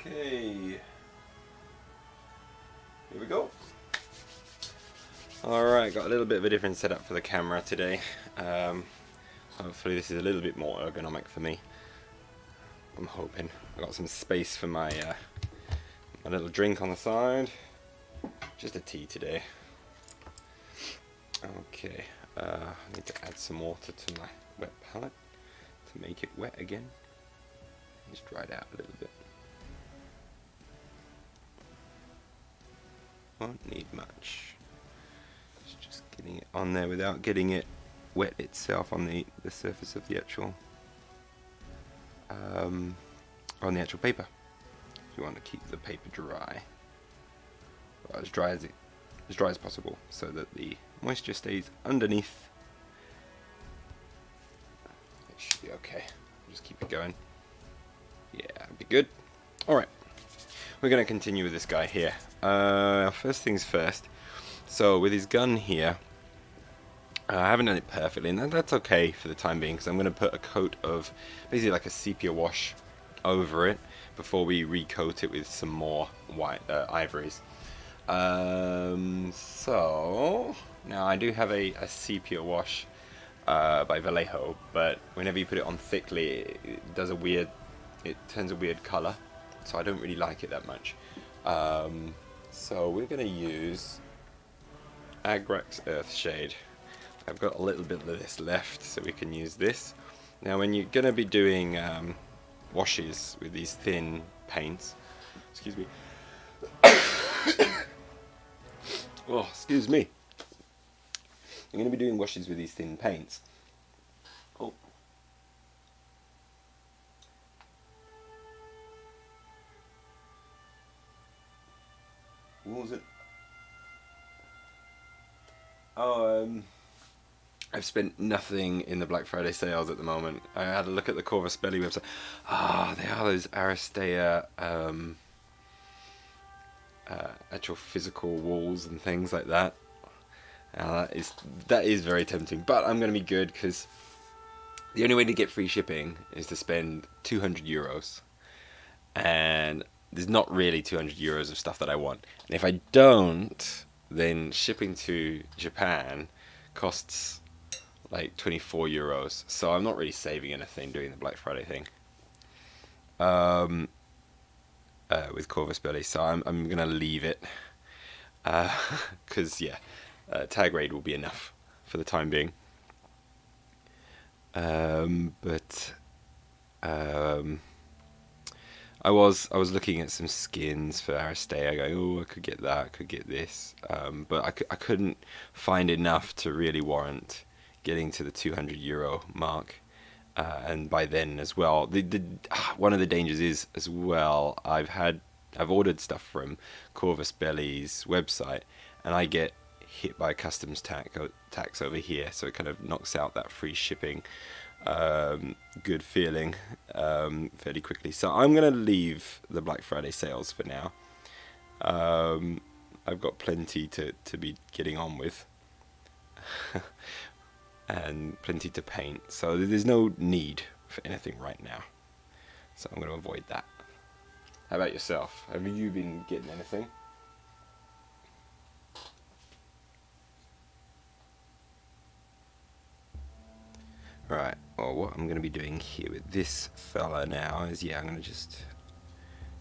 Okay, here we go. Alright, got a little bit of a different setup for the camera today. Hopefully this is a little bit more ergonomic for me. I'm hoping. I got some space for my my little drink on the side. Just a tea today. Okay, I need to add some water to my wet palette to make it wet again. Just dry it out a little bit. Won't need much. It's just getting it on there without getting it wet itself on the surface of the actual on the actual paper. You want to keep the paper dry, well, as dry as possible, so that the moisture stays underneath. It should be okay. Just keep it going. Yeah, be good. Alright, we're going to continue with this guy here. First things first. So with his gun here, I haven't done it perfectly, and that's okay for the time being, because I'm going to put a coat of basically like a sepia wash over it before we recoat it with some more white ivories. So now I do have a sepia wash by Vallejo, but whenever you put it on thickly, it turns a weird color, so I don't really like it that much. So we're going to use Agrax Earthshade. I've got a little bit of this left, so we can use this. Now when you're going to be doing washes with these thin paints, excuse me, oh, excuse me, you're going to be doing washes with these thin paints. Oh. What was it? Oh, I've spent nothing in the Black Friday sales at the moment. I had a look at the Corvus Belli website. They are those Aristea actual physical walls and things like that. That is very tempting, but I'm going to be good, because the only way to get free shipping is to spend 200 euros, and there's not really 200 euros of stuff that I want. And if I don't, then shipping to Japan costs like 24 euros. So I'm not really saving anything doing the Black Friday thing with Corvus Belli. So I'm going to leave it, because tag raid will be enough for the time being. I was looking at some skins for Aristea, going, oh, I could get that, I could get this, but I couldn't find enough to really warrant getting to the 200 euro mark, and by then as well, one of the dangers is as well, I've ordered stuff from Corvus Belli's website, and I get hit by customs tax over here, so it kind of knocks out that free shipping good feeling fairly quickly. So I'm going to leave the Black Friday sales for now. I've got plenty to be getting on with and plenty to paint, so there's no need for anything right now, so I'm going to avoid that. How about yourself? Have you been getting anything? Right, well, what I'm going to be doing here with this fella now is, I'm going to just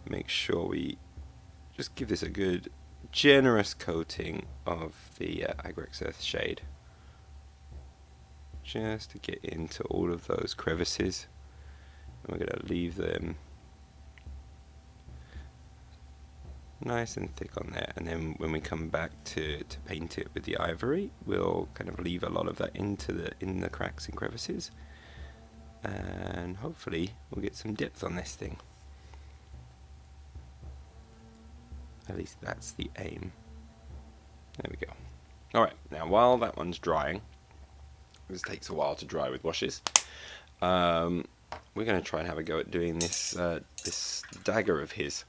make sure we just give this a good, generous coating of the Agrax Earthshade, just to get into all of those crevices, and we're going to leave them nice and thick on there, and then when we come back to paint it with the ivory, we'll kind of leave a lot of that in the cracks and crevices, and hopefully we'll get some depth on this thing. At least that's the aim. There we go. Alright, now while that one's drying, this takes a while to dry with washes, we're going to try and have a go at doing this dagger of his.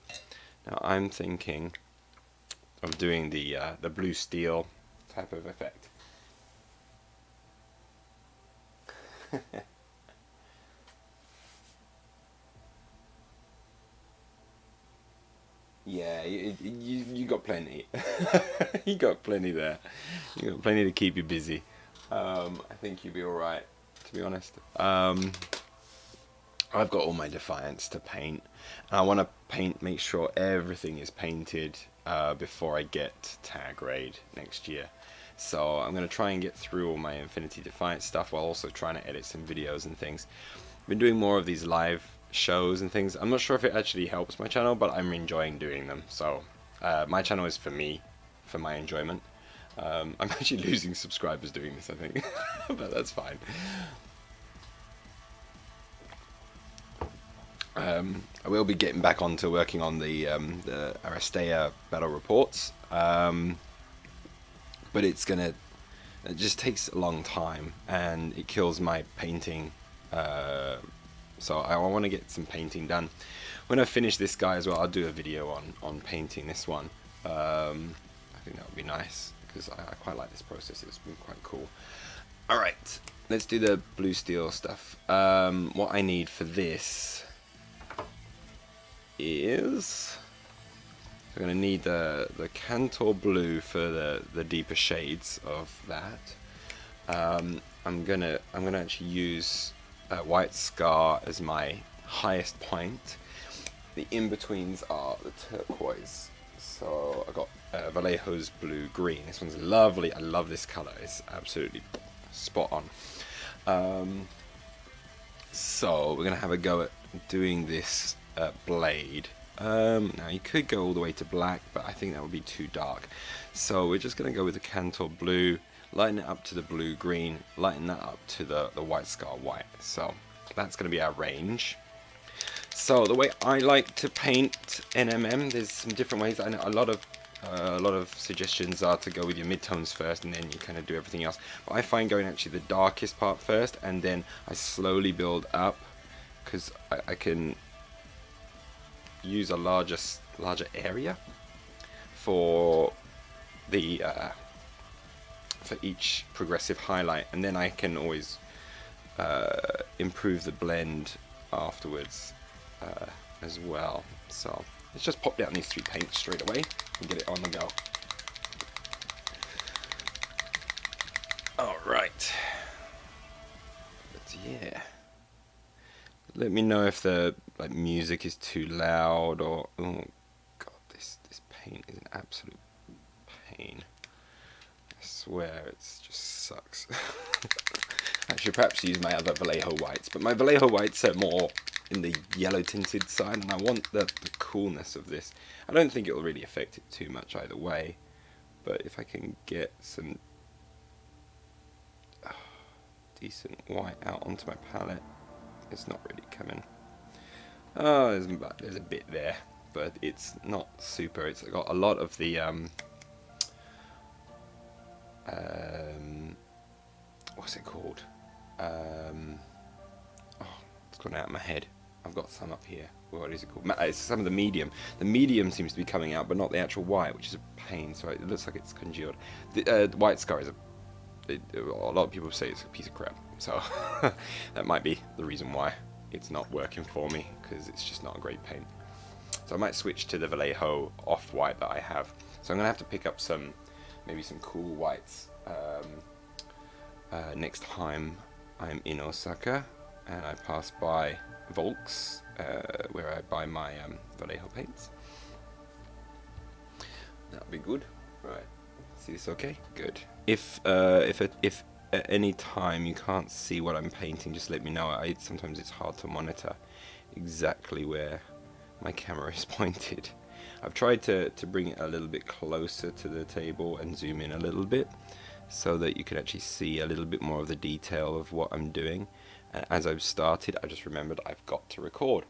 Now I'm thinking of doing the blue steel type of effect. got plenty. You got plenty there. You got plenty to keep you busy. I think you'll be all right, to be honest. I've got all my Defiance to paint, and I want to make sure everything is painted before I get tag raid next year. So I'm going to try and get through all my Infinity Defiance stuff while also trying to edit some videos and things. I've been doing more of these live shows and things. I'm not sure if it actually helps my channel, but I'm enjoying doing them. So my channel is for me, for my enjoyment. I'm actually losing subscribers doing this, I think, but that's fine. I will be getting back onto working on the Aristea battle reports, but it just takes a long time and it kills my painting. So I want to get some painting done. When I finish this guy as well, I'll do a video on painting this one. I think that would be nice because I quite like this process. It's been quite cool. Alright, let's do the blue steel stuff. What I need for this is I'm going to need the Cantor blue for the deeper shades of that. I'm gonna actually use White Scar as my highest point. The in-betweens are the turquoise. So I got Vallejo's blue green. This one's lovely. I love this color. It's absolutely spot on. So we're gonna have a go at doing this blade. Now you could go all the way to black, but I think that would be too dark. So we're just gonna go with the Cantor blue, lighten it up to the blue green, lighten that up to the White Scar white. So that's gonna be our range. So the way I like to paint NMM, there's some different ways. I know a lot of suggestions are to go with your midtones first and then you kind of do everything else. But I find going actually the darkest part first and then I slowly build up, because I can use a larger area for the for each progressive highlight, and then I can always improve the blend afterwards as well. So let's just pop down these 3 paints straight away and get it on the go. Alright, but yeah, let me know if the music is too loud or... oh god, this paint is an absolute pain. I swear, it just sucks. I should perhaps use my other Vallejo whites, but my Vallejo whites are more in the yellow tinted side, and I want the coolness of this. I don't think it will really affect it too much either way, but if I can get some decent white out onto my palette. It's not really coming. Oh, there's a bit there, but it's not super. It's got a lot of the what's it called? Oh, it's gone out of my head. I've got some up here. What is it called? It's some of the medium. The medium seems to be coming out, but not the actual white, which is a pain. So it looks like it's congealed. The White Scar is a lot of people say it's a piece of crap. So that might be the reason why it's not working for me, because it's just not a great paint. So I might switch to the Vallejo off-white that I have. So I'm going to have to pick up maybe some cool whites next time I'm in Osaka and I pass by Volks, where I buy my Vallejo paints. That'll be good. Right. See this okay? Good. If at any time you can't see what I'm painting, just let me know. Sometimes it's hard to monitor exactly where my camera is pointed. I've tried to bring it a little bit closer to the table and zoom in a little bit so that you can actually see a little bit more of the detail of what I'm doing. And as I've started, I just remembered I've got to record.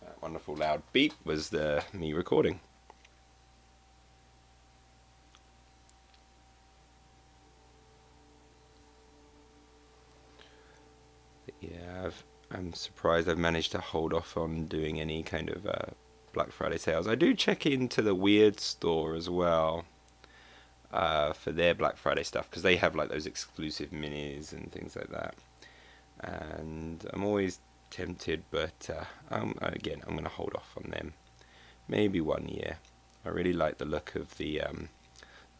That wonderful loud beep was me recording. Yeah, I'm surprised I've managed to hold off on doing any kind of Black Friday sales. I do check into the Weird store as well. for their Black Friday stuff, because they have like those exclusive minis and things like that. And I'm always tempted, but again, I'm going to hold off on them. Maybe 1 year. I really like the look of the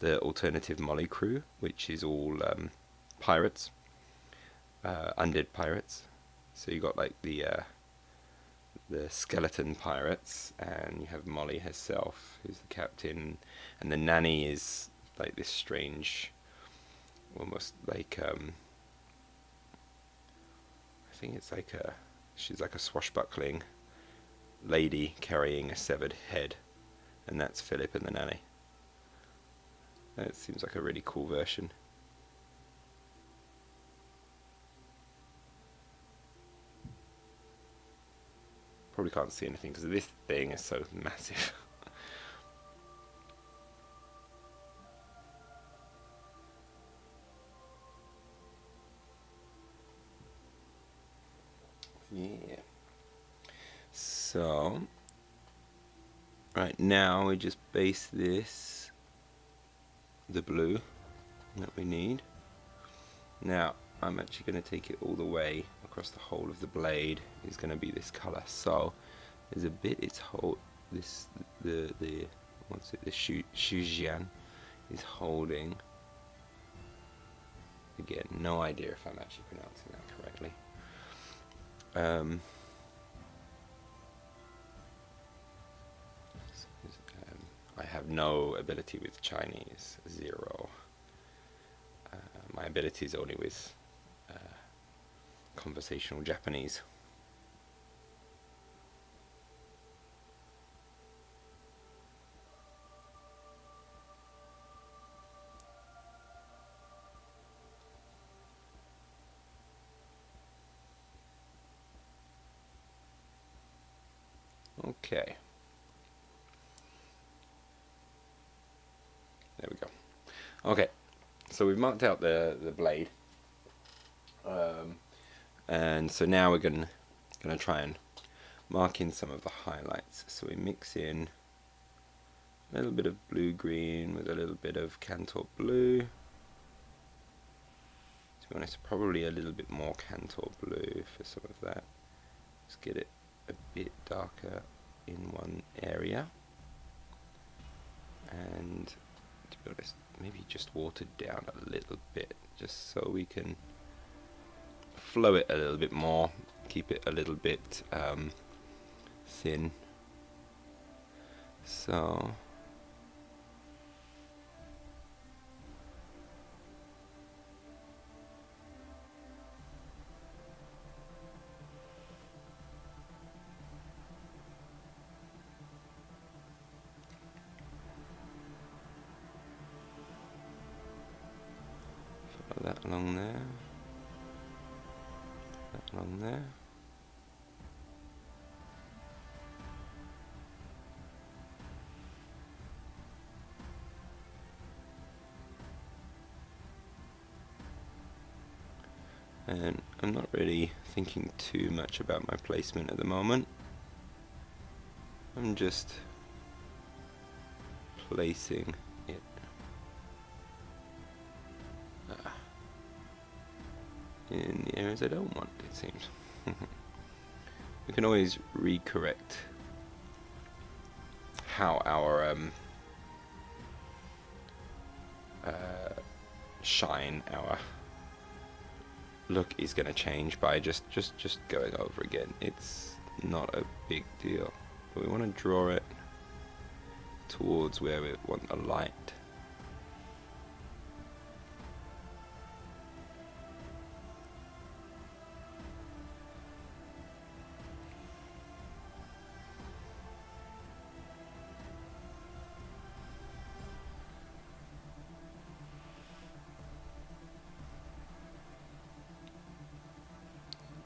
alternative Molly crew, which is all pirates, undead pirates. So you got like the skeleton pirates, and you have Molly herself, who's the captain, and the nanny is like this strange, almost like I think it's like she's like a swashbuckling lady carrying a severed head, and that's Philip and the nanny. It seems like a really cool version. Probably can't see anything because this thing is so massive. Yeah. So, right now we just base this the blue that we need. Now I'm actually going to take it all the way across the whole of the blade. Is going to be this color. So there's a bit it's hold this the what's it, the Sù-jiàn is holding. Again, no idea if I'm actually pronouncing that correctly. I have no ability with Chinese, 0. My ability is only with conversational Japanese. Okay. There we go. Okay, so we've marked out the blade, and so now we're gonna try and mark in some of the highlights. So we mix in a little bit of blue green with a little bit of Cantor blue. To be honest, probably a little bit more Cantor blue for some of that. Let's get it a bit darker in one area, and to be honest, maybe just watered down a little bit, just so we can flow it a little bit more, keep it a little bit thin. So follow that along there, that along there. And I'm not really thinking too much about my placement at the moment. I'm just placing it in the areas I don't want, it seems. We can always recorrect how our shine, our look is going to change by just going over again. It's not a big deal, but we want to draw it towards where we want the light.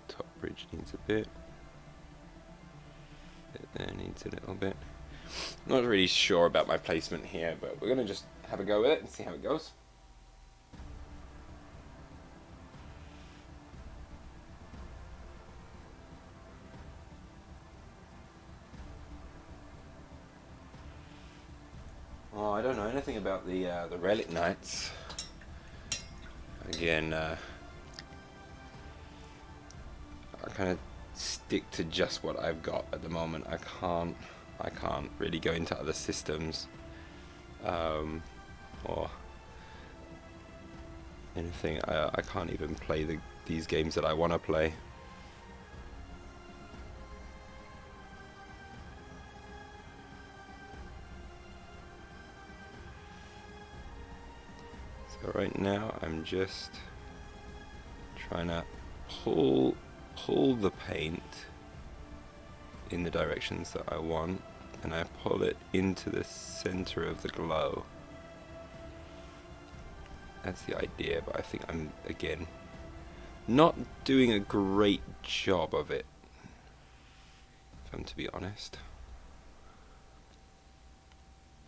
Top bridge needs a bit. There needs a little bit. I'm not really sure about my placement here, but we're going to just have a go with it and see how it goes. Oh, I don't know anything about the relic knights. Again, I kind of stick to just what I've got at the moment. I can't really go into other systems or anything. I can't even play these games that I want to play. So right now I'm just trying to pull the paint in the directions that I want, and I pull it into the center of the glow. That's the idea, but I think I'm, again, not doing a great job of it, if I'm to be honest.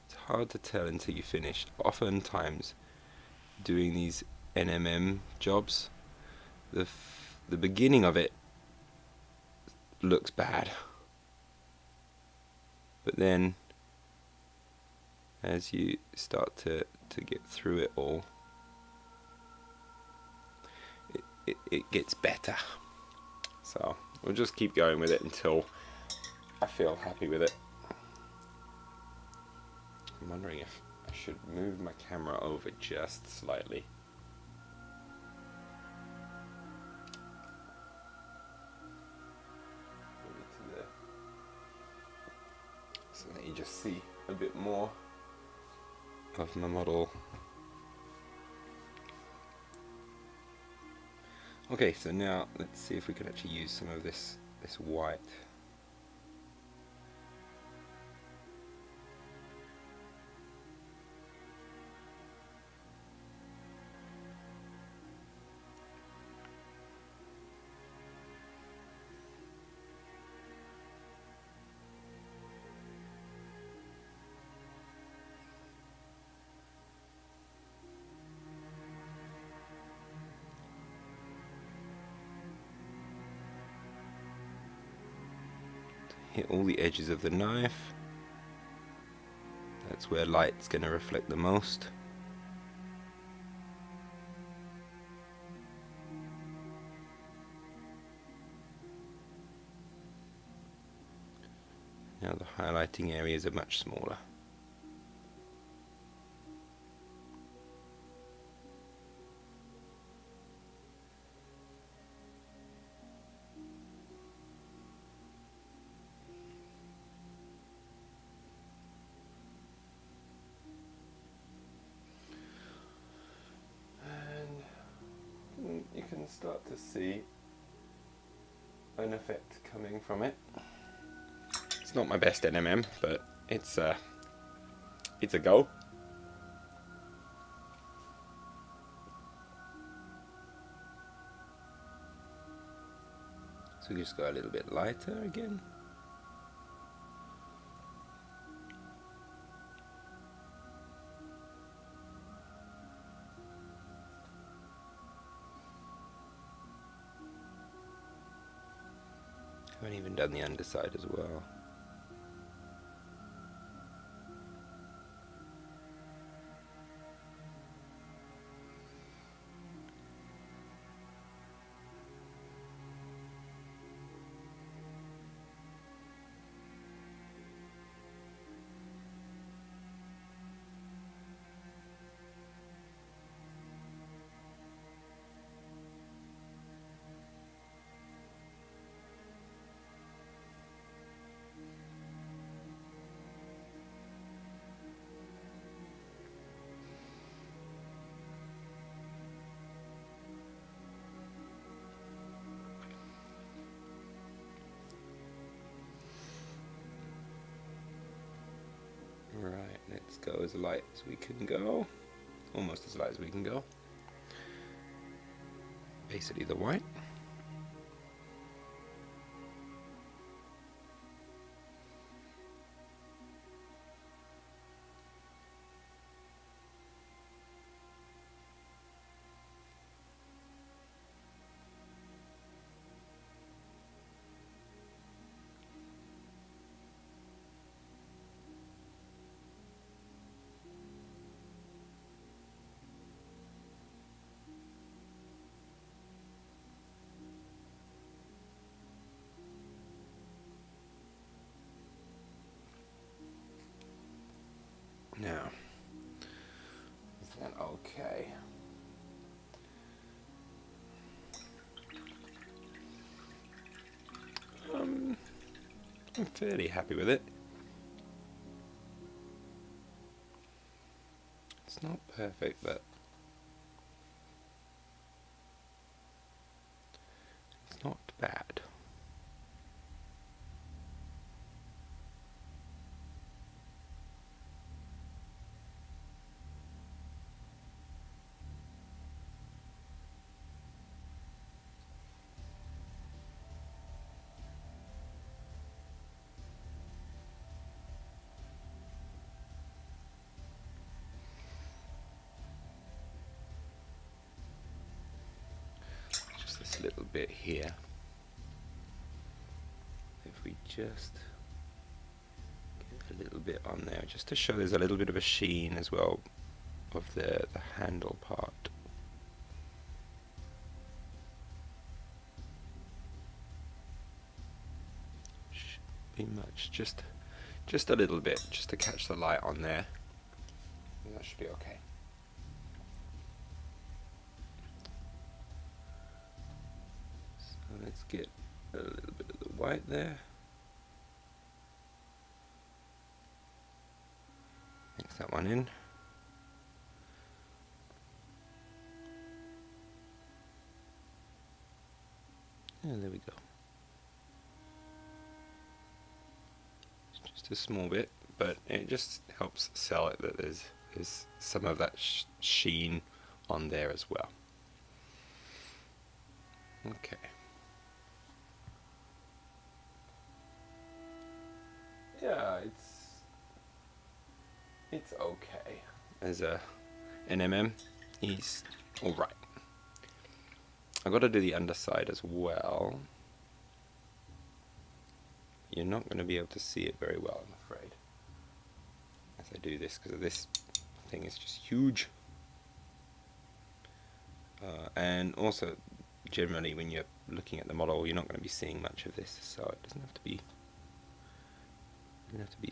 It's hard to tell until you finish. Oftentimes, doing these NMM jobs, the beginning of it looks bad, but then as you start to get through it all, it gets better. So we'll just keep going with it until I feel happy with it. I'm wondering if I should move my camera over just slightly. So that you just see a bit more of my model. Okay, so now let's see if we can actually use some of this white. Hit all the edges of the knife. That's where light's going to reflect the most. Now the highlighting areas are much smaller. You can start to see an effect coming from it. It's not my best NMM, but it's a go. So we just go a little bit lighter again. I haven't even done the underside as well. Right, let's go as light as we can go. Almost as light as we can go. Basically the white. Now, is that okay? I'm fairly happy with it. It's not perfect, but it's not bad. Just this little bit here. If we just get a little bit on there, just to show there's a little bit of a sheen as well of the handle part. Shouldn't be much, just a little bit, just to catch the light on there. That should be okay. So let's get a little bit of the white there. Mix that one in. And there we go. It's just a small bit, but it just helps sell it that there's some of that sheen on there as well. Okay. Yeah, it's okay. As an MM, he's alright. I've got to do the underside as well. You're not going to be able to see it very well, I'm afraid, as I do this, because this thing is just huge. And also, generally, when you're looking at the model, you're not going to be seeing much of this, so it doesn't have to be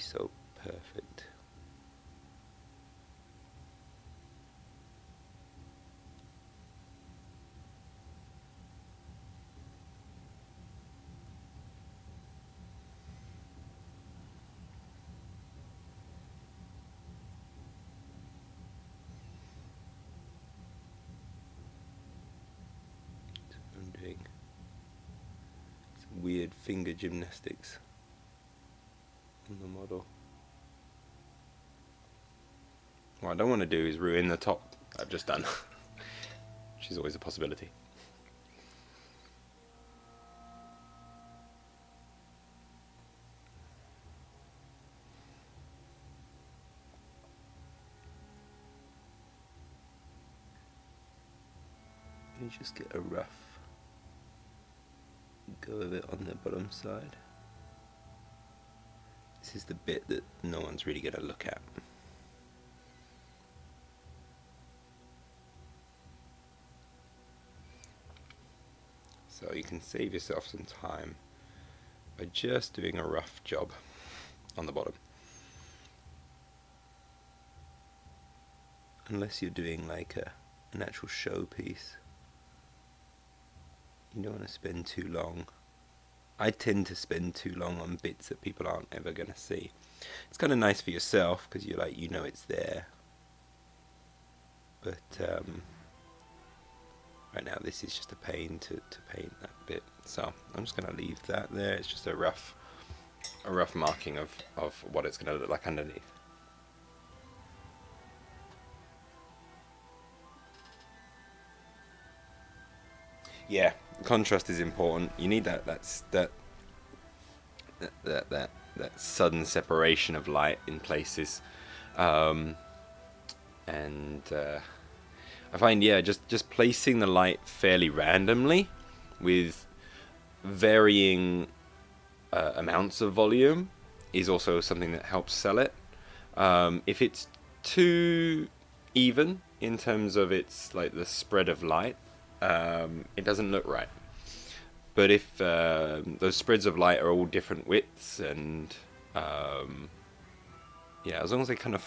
so perfect. I'm doing some weird finger gymnastics on the model. What I don't want to do is ruin the top I've just done, which is always a possibility. You just get a rough go of it on the bottom side. This is the bit that no one's really going to look at. So you can save yourself some time by just doing a rough job on the bottom. Unless you're doing like an actual showpiece. You don't want to spend too long. I tend to spend too long on bits that people aren't ever going to see. It's kind of nice for yourself because you're like, you know it's there. But right now this is just a pain to paint that bit. So I'm just going to leave that there. It's just a rough marking of what it's going to look like underneath. Yeah, contrast is important. You need that sudden separation of light in places, and I find just placing the light fairly randomly with varying amounts of volume is also something that helps sell it. If it's too even in terms of its like the spread of light, it doesn't look right. But if those spreads of light are all different widths and as long as they kind of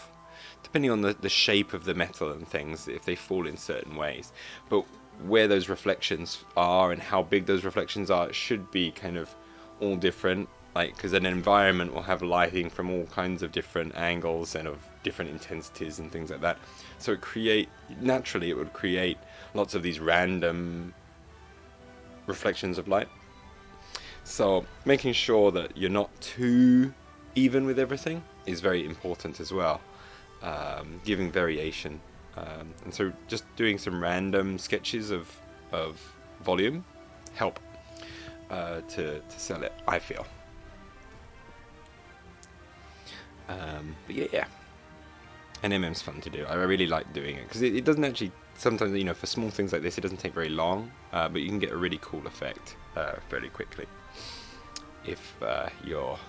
depending on the shape of the metal and things, if they fall in certain ways. But where those reflections are and how big those reflections are, it should be kind of all different. Like, because an environment will have lighting from all kinds of different angles and of different intensities and things like that. So naturally it would create lots of these random reflections of light. So making sure that you're not too even with everything is very important as well. Giving variation. And so just doing some random sketches of volume help to sell it, I feel. But yeah. And MM's fun to do. I really like doing it because it doesn't actually, sometimes, you know, for small things like this, it doesn't take very long, but you can get a really cool effect fairly quickly if you're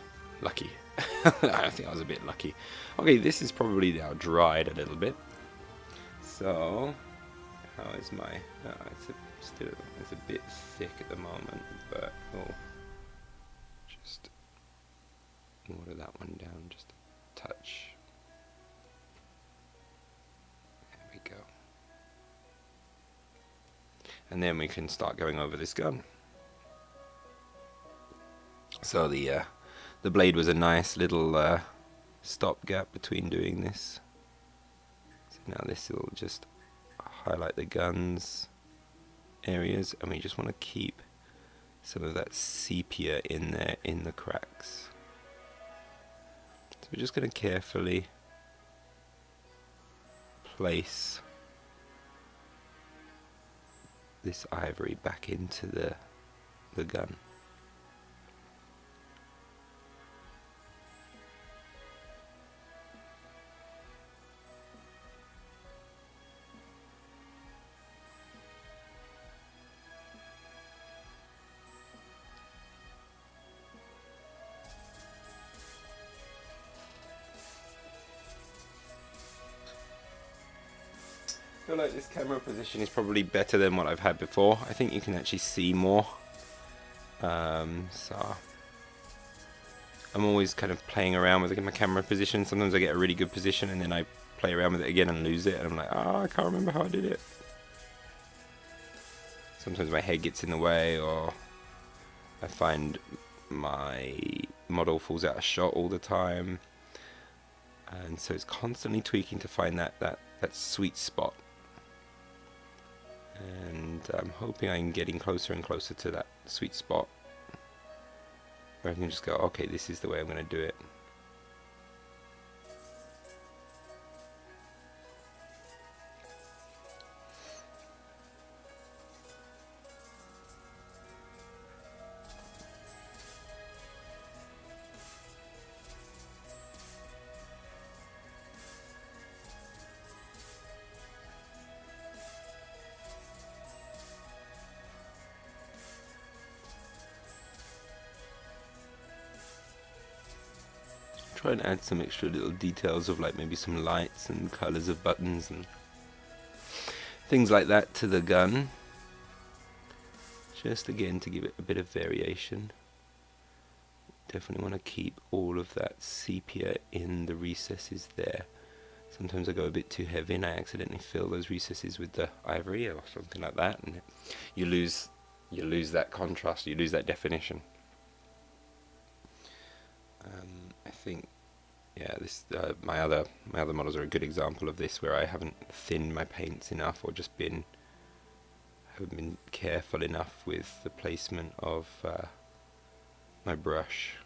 lucky. I think I was a bit lucky. Okay, this is probably now dried a little bit. So, how is my... it's a bit thick at the moment, but we'll just water that one down just a touch. There we go. And then we can start going over this gun. So the blade was a nice little stopgap between doing this. So now this will just highlight the guns areas, and we just want to keep some of that sepia in there in the cracks. So we're just going to carefully place this ivory back into the gun. I feel like this camera position is probably better than what I've had before. I think you can actually see more. So I'm always kind of playing around with my camera position. Sometimes I get a really good position and then I play around with it again and lose it, and I'm like, oh, I can't remember how I did it. Sometimes my head gets in the way, or I find my model falls out of shot all the time, and so it's constantly tweaking to find that sweet spot. And I'm hoping I'm getting closer and closer to that sweet spot where I can just go, okay, this is the way I'm going to do it. Try and add some extra little details of like maybe some lights and colors of buttons and things like that to the gun, just again to give it a bit of variation. Definitely want to keep all of that sepia in the recesses there. Sometimes I go a bit too heavy and I accidentally fill those recesses with the ivory or something like that, and you lose that contrast, you lose that definition. I think, yeah, this my other models are a good example of this, where I haven't thinned my paints enough, or just haven't been careful enough with the placement of my brush.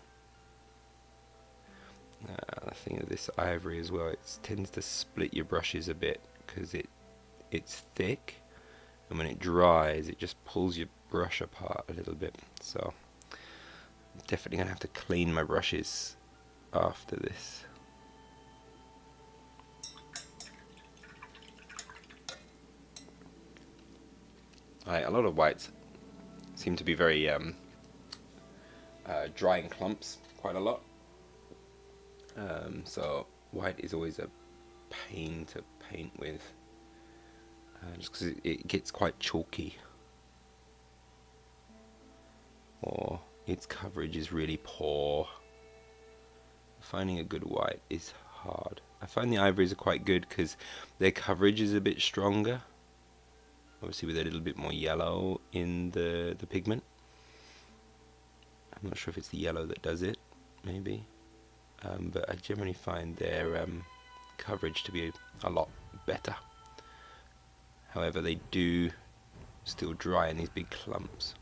The thing of this ivory as well, it tends to split your brushes a bit because it's thick, and when it dries, it just pulls your brush apart a little bit. So I'm definitely gonna have to clean my brushes after this. A lot of whites seem to be very dry in clumps quite a lot. So white is always a pain to paint with, just because it gets quite chalky, or its coverage is really poor. Finding a good white is hard. I find the ivories are quite good because their coverage is a bit stronger. Obviously with a little bit more yellow in the pigment. I'm not sure if it's the yellow that does it, maybe. But I generally find their coverage to be a lot better. However, they do still dry in these big clumps.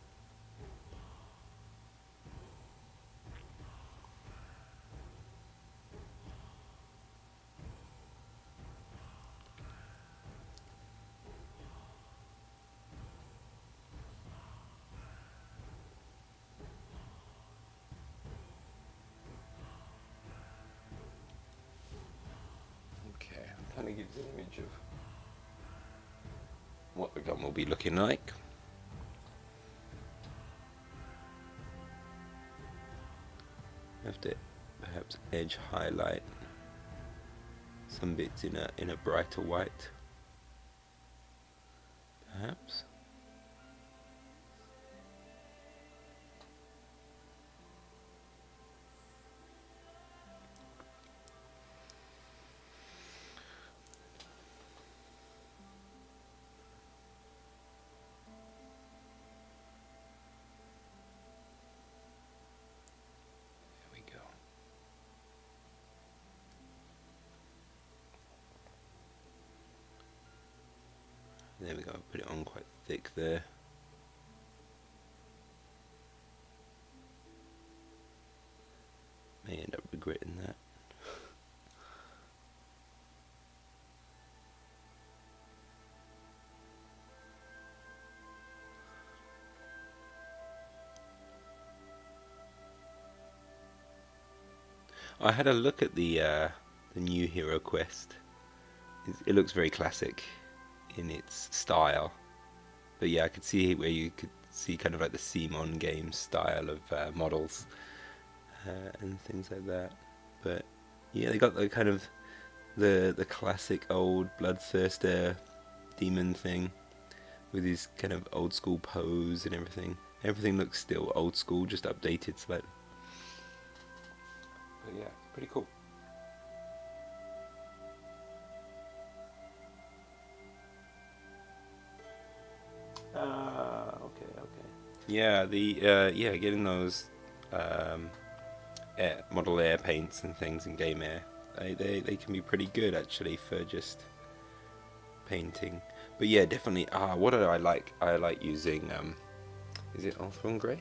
Okay, kind of gives an image of what the gun will be looking like. Have to perhaps edge highlight some bits in a brighter white, perhaps. There we go, put it on quite thick there. May end up regretting that. I had a look at the new Hero Quest. It looks very classic in its style, but yeah, I could see where you could see kind of like the Simon game style of models and things like that. But yeah, they got the kind of the classic old bloodthirster demon thing with his kind of old school pose and everything. Everything looks still old school, just updated slightly. But yeah, pretty cool. Okay. Yeah, yeah, getting those model air paints and things in game air, they can be pretty good actually for just painting. But yeah, definitely. What do I like? I like using is it Ultron Grey?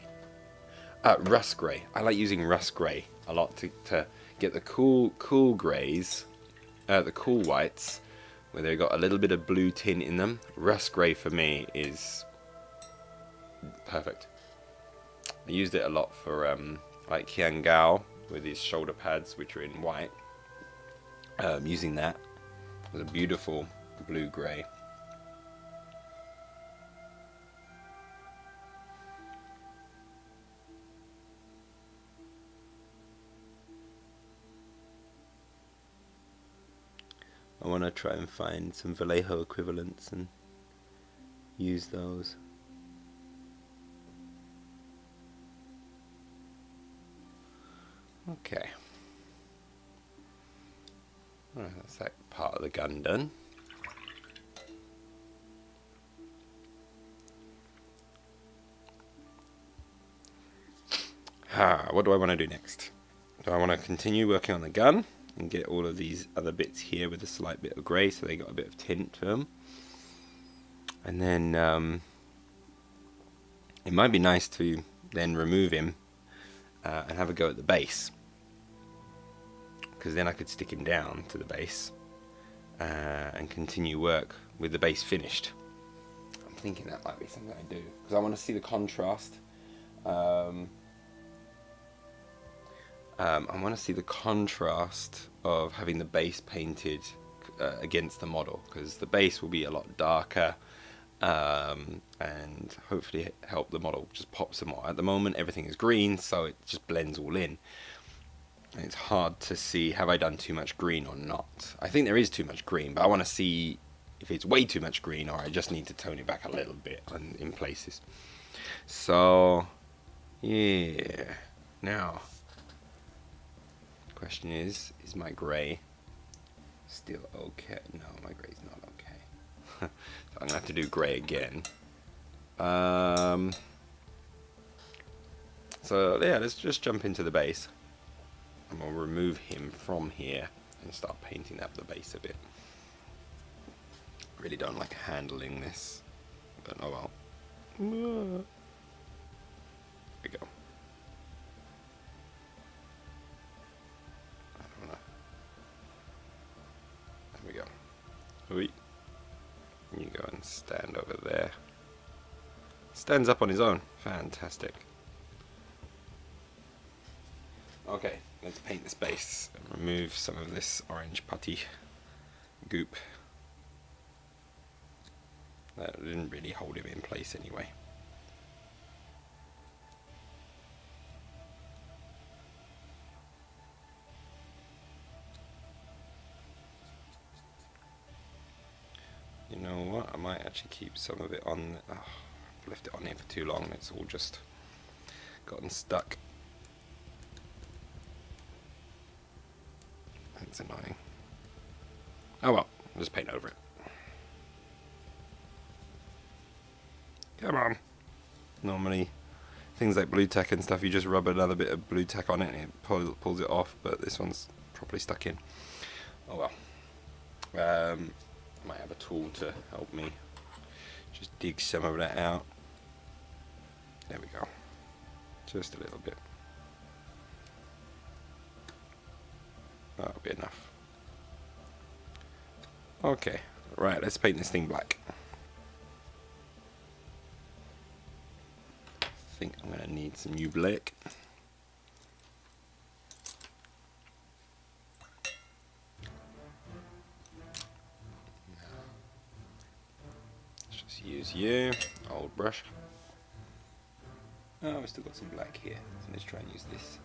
Rust Grey. I like using Rust Grey a lot to get the cool greys, the cool whites, where they've got a little bit of blue tint in them. Rust Grey for me is perfect. I used it a lot for like Qian Gao with his shoulder pads, which are in white. Using that with a beautiful blue grey. I want to try and find some Vallejo equivalents and use those. Okay. Alright, that's that part of the gun done. What do I want to do next? Do I want to continue working on the gun and get all of these other bits here with a slight bit of grey so they got a bit of tint to them? And then it might be nice to then remove him and have a go at the base, because then I could stick him down to the base and continue work with the base finished. I'm thinking that might be something I do, because I want to see the contrast. I want to see the contrast of having the base painted against the model, because the base will be a lot darker and hopefully help the model just pop some more. At the moment everything is green, so it just blends all in. And it's hard to see, have I done too much green or not? I think there is too much green, but I want to see if it's way too much green or I just need to tone it back a little bit in places. So, yeah. Now, the question is my grey Still okay. No, my grey's not okay. So I'm gonna have to do grey again. So yeah, let's just jump into the base. And we'll remove him from here and start painting up the base a bit. Really don't like handling this, but oh well. There we go. I don't know. There we go. Wait. You go and stand over there. Stands up on his own. Fantastic. Okay, let's paint this base and remove some of this orange putty goop. That didn't really hold him in place anyway. You know what, I might actually keep some of it on. Oh, I've left it on here for too long, it's all just gotten stuck. That's annoying. Oh well, I'll just paint over it. Come on. Normally, things like blue tack and stuff, you just rub another bit of blue tack on it and it pulls it off, but this one's properly stuck in. Oh well. Might have a tool to help me just dig some of that out. There we go. Just a little bit. That'll be enough. Okay, right, let's paint this thing black. I think I'm going to need some new black. Let's just use you, old brush. Oh, we've still got some black here, so let's try and use this.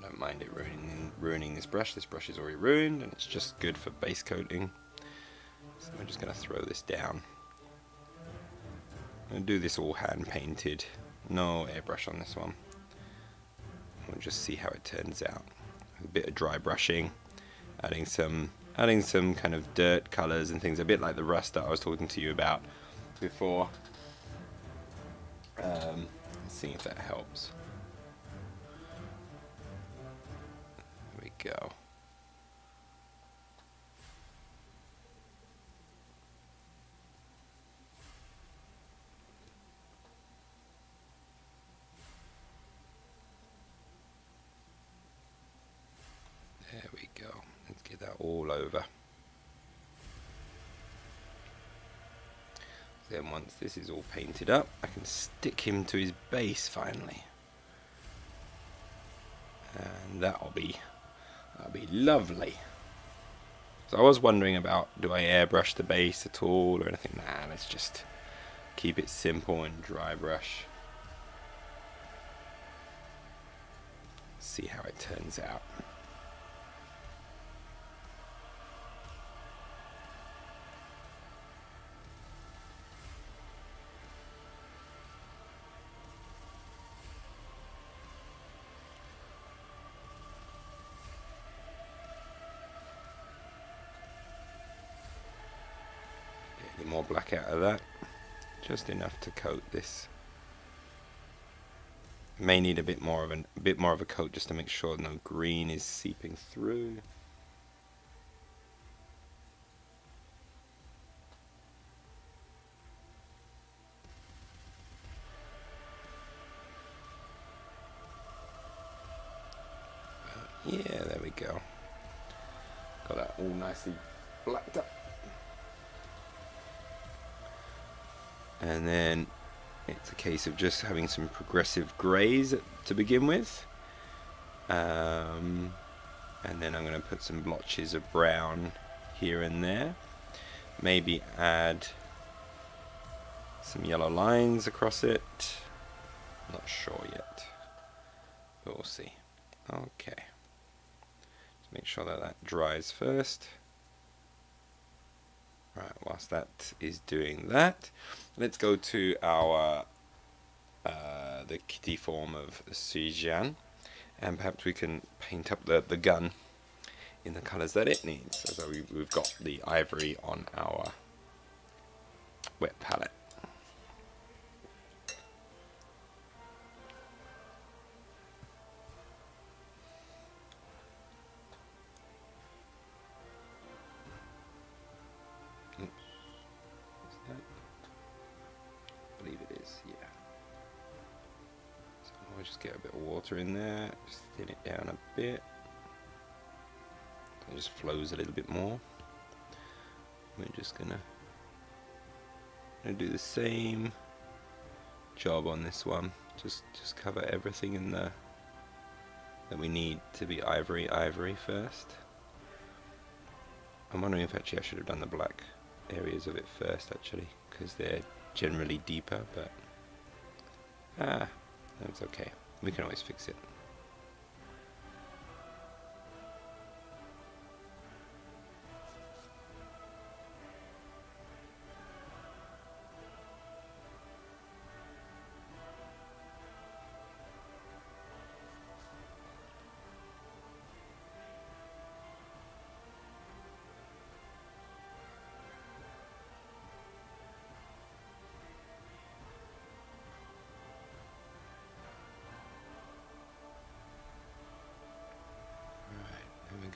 Don't mind it ruining this brush. This brush is already ruined and it's just good for base coating. So we're just going to throw this down. I'm going to do this all hand painted. No airbrush on this one. We'll just see how it turns out. A bit of dry brushing, adding some kind of dirt colours and things, a bit like the rust that I was talking to you about before. Let's see if that helps. There we go. There we go. Let's get that all over. Then once this is all painted up, I can stick him to his base finally. And that'll be lovely. So I was wondering about, do I airbrush the base at all or anything? Nah, let's just keep it simple and dry brush. See how it turns out. Get more black out of that, just enough to coat this. May need a bit more of a coat just to make sure no green is seeping through. Yeah, there we go. Got that all nicely blacked up. And then it's a case of just having some progressive greys to begin with. And then I'm going to put some blotches of brown here and there. Maybe add some yellow lines across it. Not sure yet, but we'll see. Okay. Just make sure that that dries first. Right, whilst that is doing that, let's go to our the kitty form of Sù-jiàn, and perhaps we can paint up the gun in the colours that it needs. So we've got the ivory on our wet palette. I believe it is, yeah. So I'll just get a bit of water in there, just thin it down a bit. So it just flows a little bit more. We're just gonna do the same job on this one. Just cover everything in the that we need to be ivory first. I'm wondering if actually I should have done the black areas of it first, actually, because they're generally deeper, but that's okay. We can always fix it.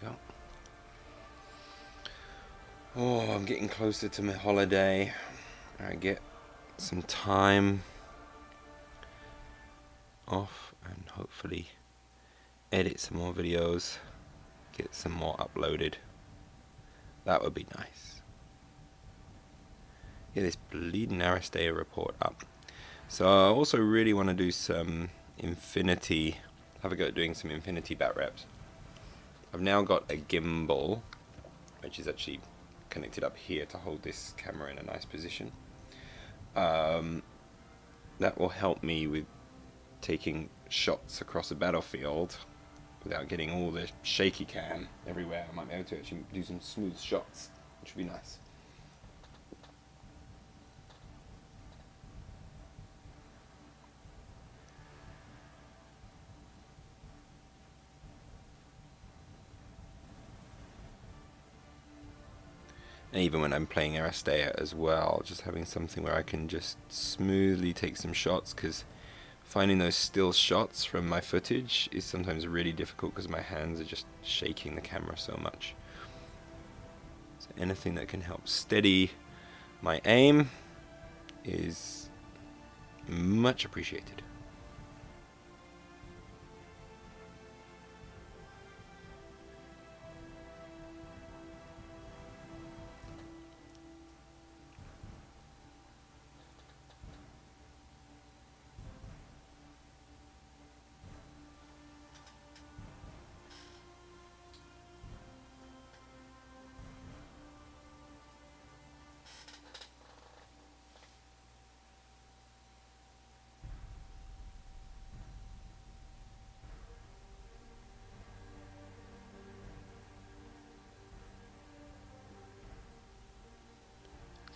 Go. Oh, I'm getting closer to my holiday. I get some time off and hopefully edit some more videos, get some more uploaded. That would be nice. Get this bleeding Aristea report up. So I also really want to do some infinity, have a go at doing some infinity bat reps. I've now got a gimbal, which is actually connected up here to hold this camera in a nice position. That will help me with taking shots across a battlefield without getting all the shaky cam everywhere. I might be able to actually do some smooth shots, which would be nice. And even when I'm playing Aristea as well, just having something where I can just smoothly take some shots, because finding those still shots from my footage is sometimes really difficult because my hands are just shaking the camera so much. So anything that can help steady my aim is much appreciated.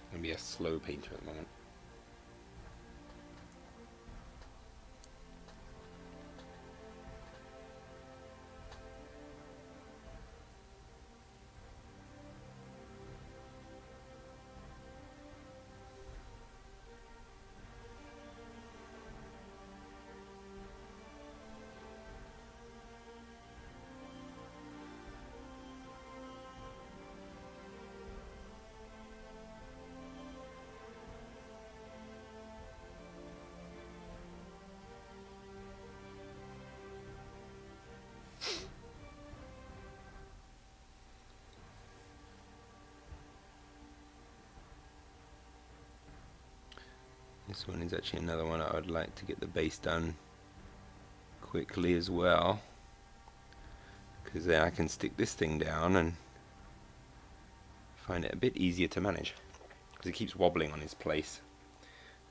Gonna be a slow painter at the moment. This one is actually another one I would like to get the base done quickly as well, because then I can stick this thing down and find it a bit easier to manage, because it keeps wobbling on his place.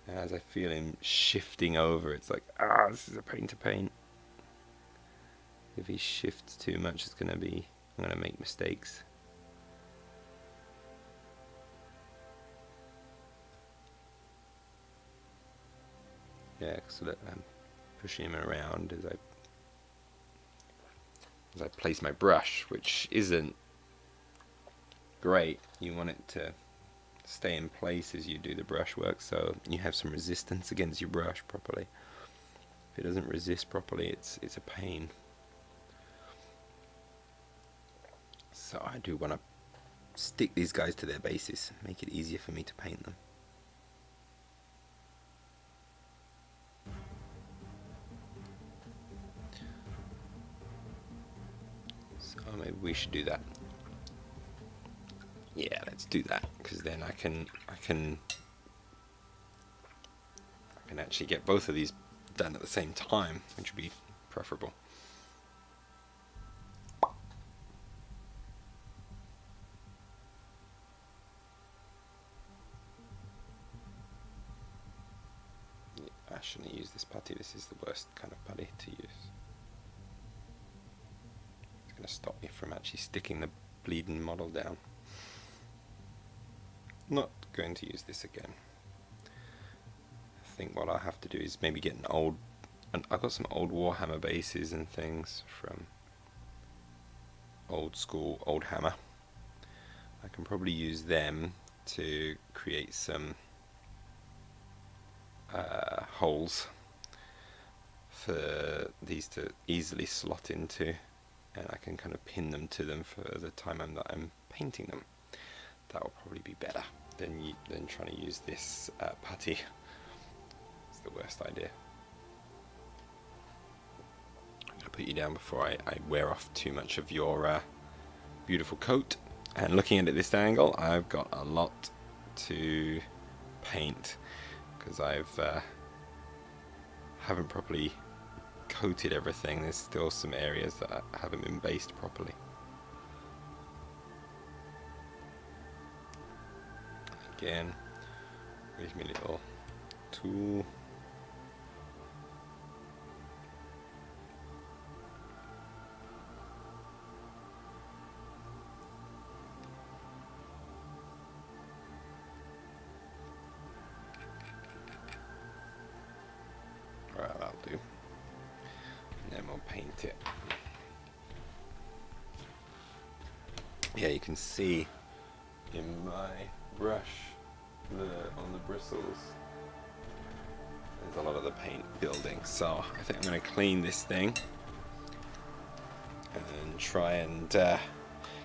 And as I feel him shifting over, it's like, this is a pain to paint. If he shifts too much, I'm going to make mistakes. Yeah, so that I'm pushing him around as as I place my brush, which isn't great. You want it to stay in place as you do the brush work, so you have some resistance against your brush properly. If it doesn't resist properly, it's a pain. So I do want to stick these guys to their bases, make it easier for me to paint them. So maybe we should do that. Yeah, let's do that, because then I can actually get both of these done at the same time, which would be preferable. I shouldn't use this putty. This is the worst kind of putty to use. It's going to stop me from actually sticking the bleeding model down. Not going to use this again. I think what I'll have to do is maybe get an old... I've got some old Warhammer bases and things from old school, old hammer. I can probably use them to create some holes for these to easily slot into, and I can kind of pin them to them for the time that I'm painting them. That will probably be better than trying to use this putty. It's the worst idea. I'm going to put you down before I wear off too much of your beautiful coat. And looking at it this angle, I've got a lot to paint, because I've haven't properly coated everything. There's still some areas that haven't been based properly. Again, where's my little tool? Right, that'll do. And then we'll paint it. Yeah, you can see in my brush on the bristles there's a lot of the paint building, so I think I'm going to clean this thing and try and get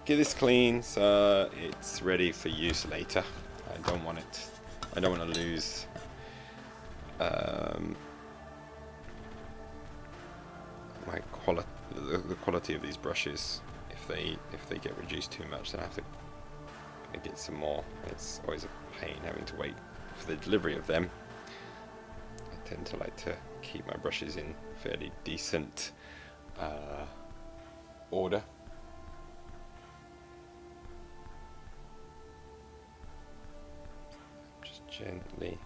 this clean so it's ready for use later. I don't want to lose the quality of these brushes. If they get reduced too much, then I have to get some more. It's always a pain having to wait for the delivery of them. I tend to like to keep my brushes in fairly decent order. Just gently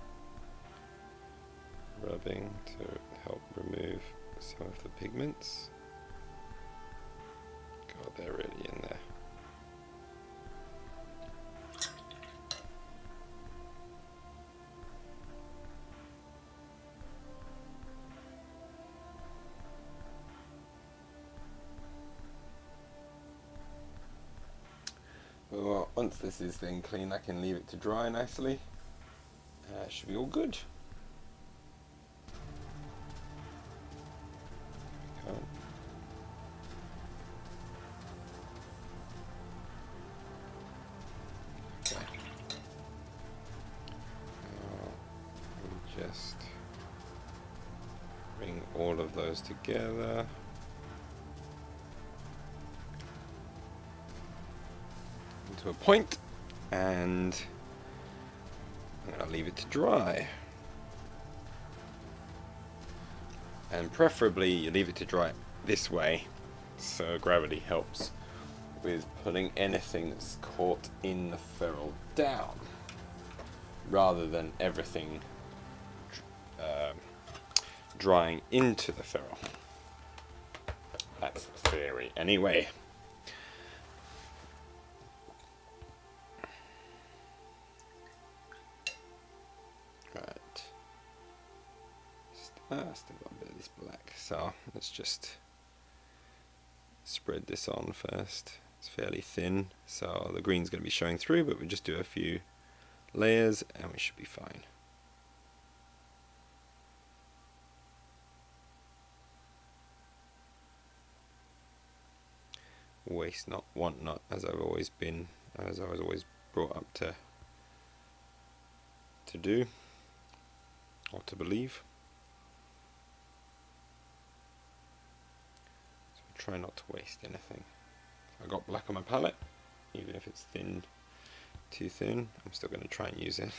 rubbing to help remove some of the pigments. God, they're really in there. Well, once this is then clean, I can leave it to dry nicely. It should be all good. Just bring all of those together. Into a point, and I'm going to leave it to dry. And preferably you leave it to dry this way, so gravity helps with pulling anything that's caught in the ferrule down, rather than everything drying into the ferrule. That's the theory anyway. Right. Still got a bit of this black, so let's just spread this on first. It's fairly thin, so the green's going to be showing through, but we'll just do a few layers and we should be fine. Waste not, want not, as I was always brought up to do or to believe. So try not to waste anything. I got black on my palette, even if it's thin, too thin, I'm still going to try and use it.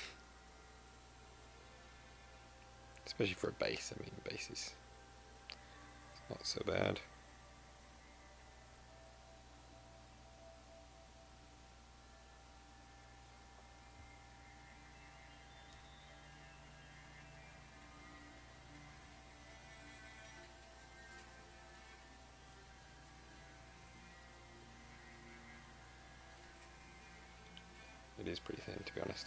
Especially for a base. I mean, base is not so bad. It is pretty thin, to be honest.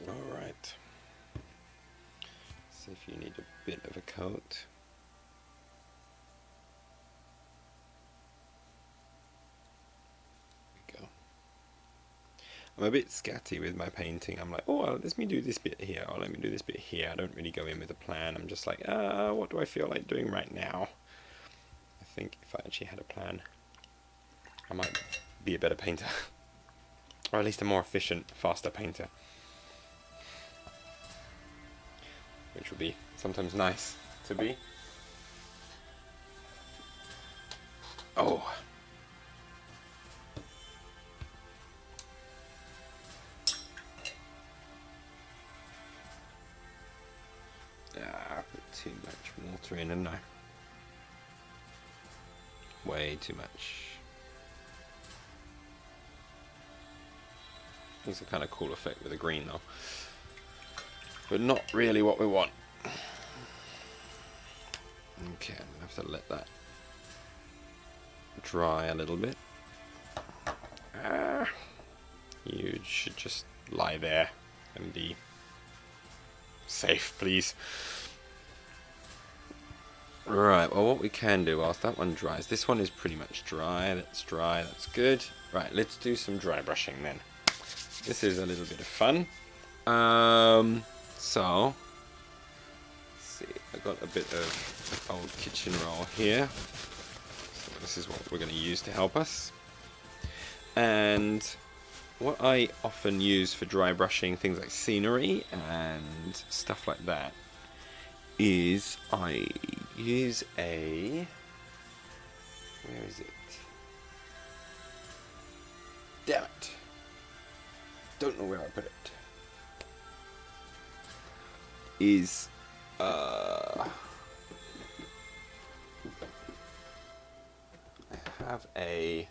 Alright. See if you need a bit of a coat. There we go. I'm a bit scatty with my painting. I'm like, oh, well, let me do this bit here, or let me do this bit here. I don't really go in with a plan. I'm just like, what do I feel like doing right now? I think if I actually had a plan, I might be a better painter. Or at least a more efficient, faster painter. Which would be sometimes nice to be. Oh. I put too much water in, didn't I? Way too much. It's a kind of cool effect with the green though. But not really what we want. Okay, I'm going to have to let that dry a little bit. You should just lie there and be safe, please. Right, well what we can do whilst that one dries, this one is pretty much dry, that's good. Right, let's do some dry brushing then. This is a little bit of fun. So, let's see, I got a bit of old kitchen roll here. So this is what we're going to use to help us. And what I often use for dry brushing things like scenery and stuff like that is I use a, where is it? Damn it. Don't know where I put it. Is I have a,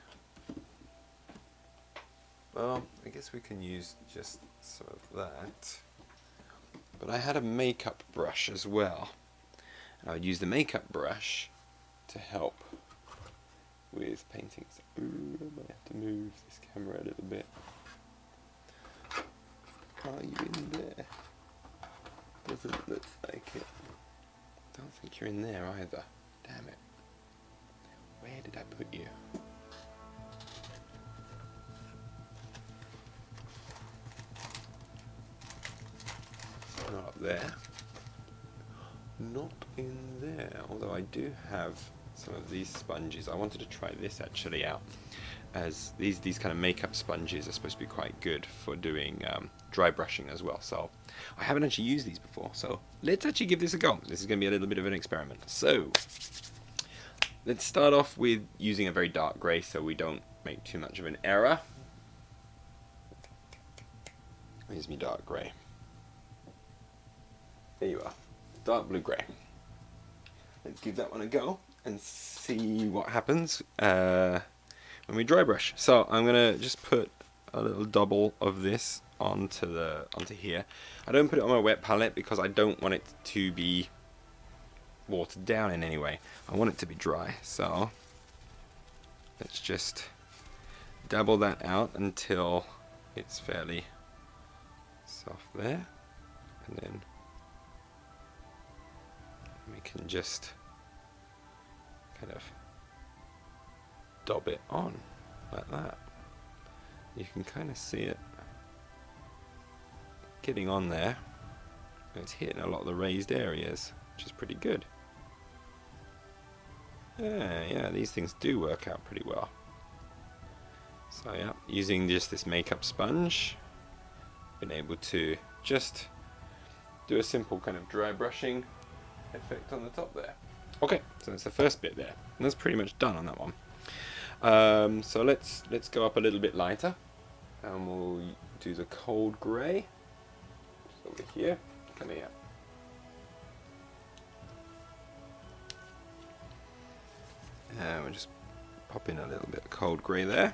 well, I guess we can use just some of that, but I had a makeup brush as well, and I would use the makeup brush to help with paintings. Ooh, I might have to move this camera a little bit. Are you in there? Doesn't look like it. Don't think you're in there either. Damn it. Where did I put you? Not up there. Not in there. Although I do have some of these sponges. I wanted to try this actually out, as these kind of makeup sponges are supposed to be quite good for doing dry brushing as well. So I haven't actually used these before, so let's actually give this a go. This is going to be a little bit of an experiment. So let's start off with using a very dark grey so we don't make too much of an error. Here's me dark grey. There you are, dark blue grey. Let's give that one a go and see what happens when we dry brush. So I'm gonna just put a little double of this onto here. I don't put it on my wet palette because I don't want it to be watered down in any way. I want it to be dry. So let's just dabble that out until it's fairly soft there. and then we can just kind of dab it on like that. You can kind of see it getting on there. It's hitting a lot of the raised areas, which is pretty good. Yeah, these things do work out pretty well. So yeah, using just this makeup sponge, been able to just do a simple kind of dry brushing effect on the top there. Okay, so that's the first bit there, and that's pretty much done on that one. So let's go up a little bit lighter, and we'll do the cold grey. Just over here. Come here. And we'll just pop in a little bit of cold grey there.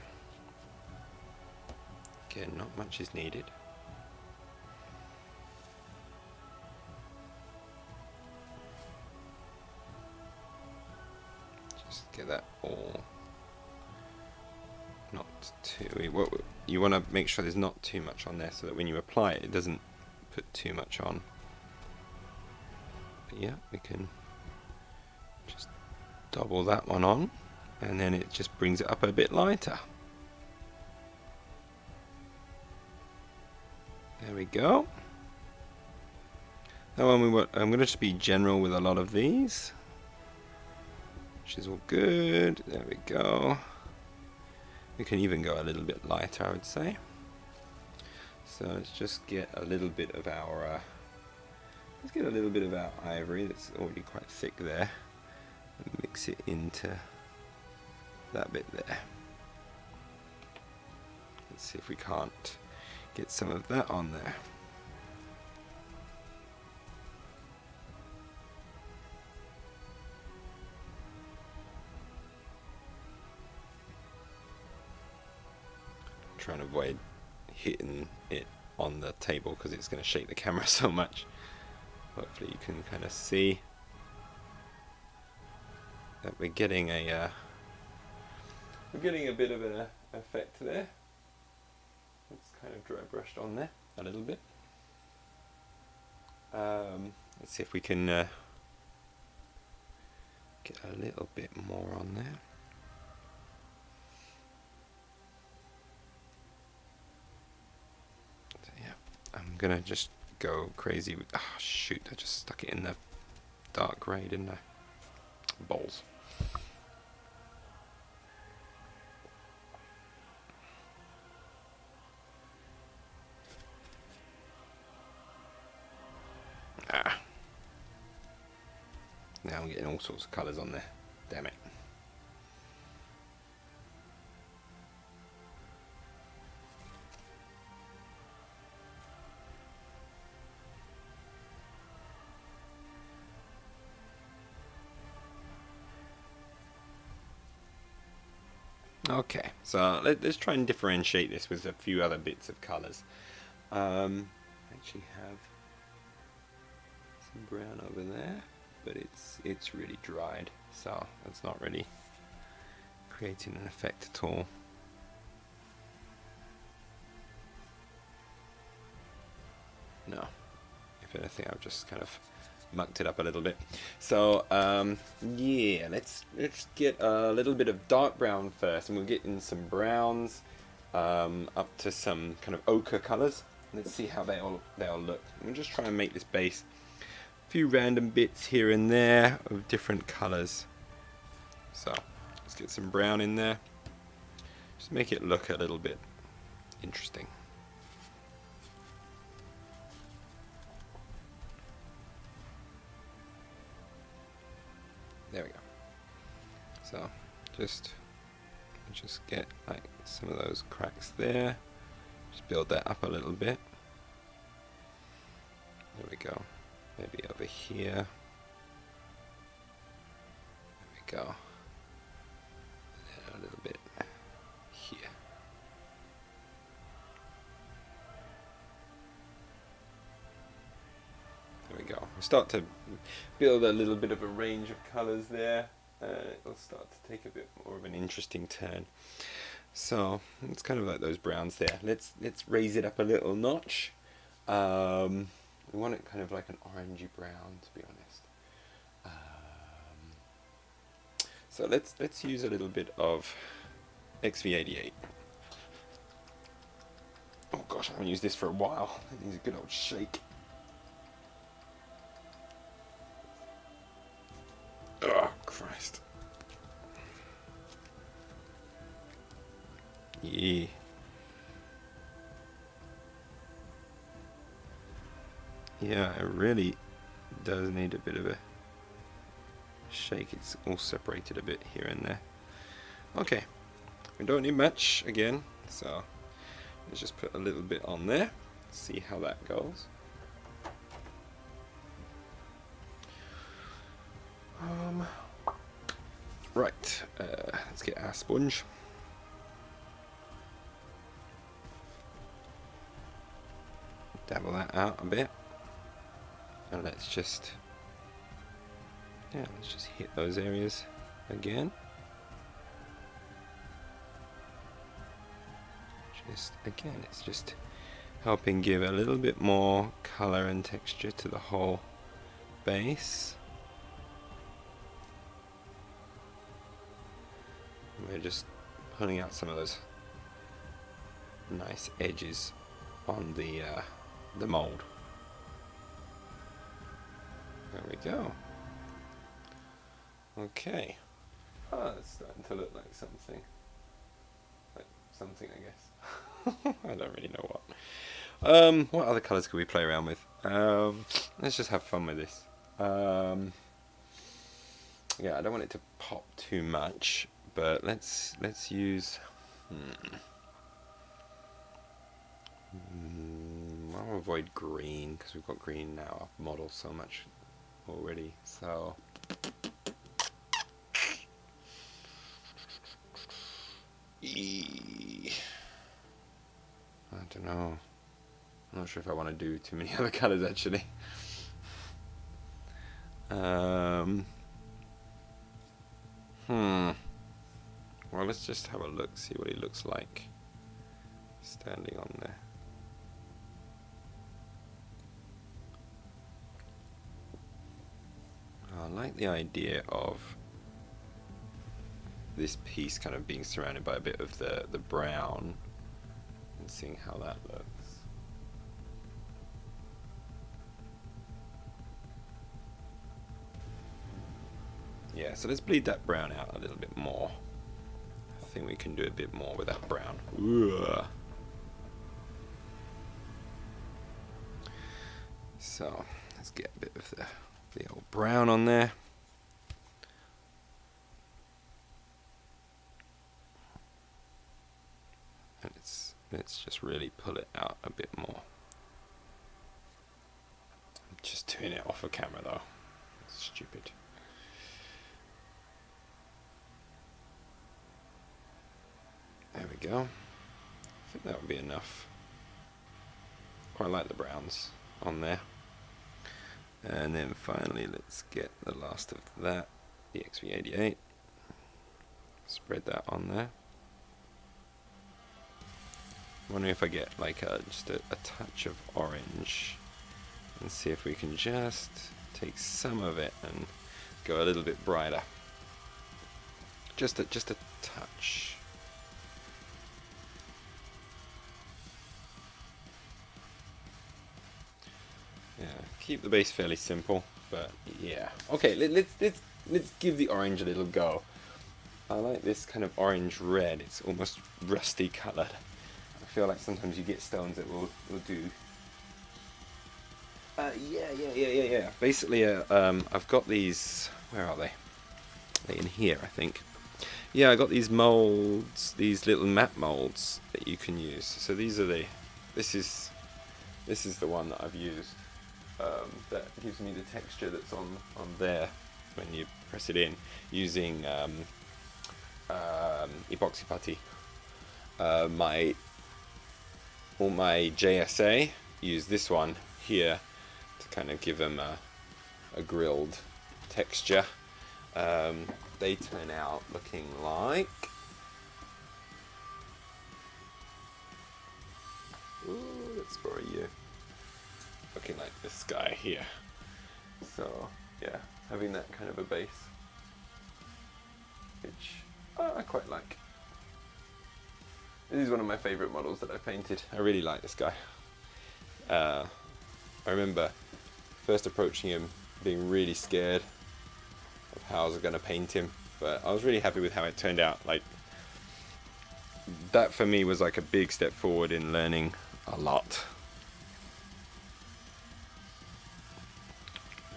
Again, not much is needed. Just get that all not too... You want to make sure there's not too much on there so that when you apply it, it doesn't put too much on. But yeah, we can just double that one on, and then it just brings it up a bit lighter. There we go. Now I'm going to just be general with a lot of these, which is all good. There we go. We can even go a little bit lighter, I would say. So let's just get a little bit of our ivory that's already quite thick there, and mix it into that bit there. Let's see if we can't get some of that on there. Try and avoid hitting it on the table because it's going to shake the camera so much. Hopefully you can kind of see that we're getting a bit of an effect there. It's kind of dry brushed on there a little bit. Let's see if we can get a little bit more on there. So yeah, I'm gonna just go crazy with... Oh shoot, I just stuck it in the dark grey, didn't I? Balls. Now I'm getting all sorts of colours on there. Damn it. Okay, so let's try and differentiate this with a few other bits of colours. I actually have some brown over there, but it's really dried, so it's not really creating an effect at all. No, if anything, I've just kind of mucked it up a little bit. So yeah, let's get a little bit of dark brown first, and we'll get in some browns up to some kind of ochre colours. Let's see how they all look. We'll just try and make this base a few random bits here and there of different colours. So let's get some brown in there. Just make it look a little bit interesting. There we go. So just get like some of those cracks there. Just build that up a little bit. There we go. Maybe over here. There we go. And a little bit here. There we go. We start to build a little bit of a range of colours there. It'll start to take a bit more of an interesting turn. So it's kind of like those browns there. Let's raise it up a little notch. We want it kind of like an orangey brown, to be honest. So let's use a little bit of XV88. Oh gosh, I haven't used this for a while. It needs a good old shake. Oh Christ. Yeah. Yeah, it really does need a bit of a shake. It's all separated a bit here and there. Okay, we don't need much again, so let's just put a little bit on there, see how that goes. Right, let's get our sponge. Dabble that out a bit, and let's just hit those areas again. It's just helping give a little bit more color and texture to the whole base. And we're just pulling out some of those nice edges on the mold. There we go. Okay. Oh, it's starting to look like something. Like something, I guess. I don't really know what. What other colours could we play around with? Let's just have fun with this. Yeah, I don't want it to pop too much, but let's use. I'll avoid green because we've got green now model so much already. So. I don't know. I'm not sure if I want to do too many other colours actually. Well, let's just have a look, see what he looks like standing on there. I like the idea of this piece kind of being surrounded by a bit of the brown and seeing how that looks. Yeah, so let's bleed that brown out a little bit more. I think we can do a bit more with that brown. Ugh. So let's get a bit of the old brown on there. And let's just really pull it out a bit more. I'm just doing it off of camera though. It's stupid. There we go. I think that would be enough. Quite like the browns on there. And then finally let's get the last of that, the XV88. Spread that on there. I'm wondering if I get like just a touch of orange and see if we can just take some of it and go a little bit brighter. Just a touch. Yeah, keep the base fairly simple, but yeah. Okay, let's give the orange a little go. I like this kind of orange red. It's almost rusty coloured. I feel like sometimes you get stones that will do. Yeah. Basically, I've got these. Where are they? They're in here, I think. Yeah, I got these molds, these little matte molds that you can use. So these are this is the one that I've used. That gives me the texture that's on there when you press it in using epoxy putty. All my JSA use this one here to kind of give them a grilled texture. They turn out looking like. Ooh, let's borrow you. looking like this guy here. So yeah, having that kind of a base, which I quite like. This is one of my favourite models that I painted. I really like this guy. I remember first approaching him being really scared of how I was going to paint him, but I was really happy with how it turned out. Like, that for me was like a big step forward in learning a lot.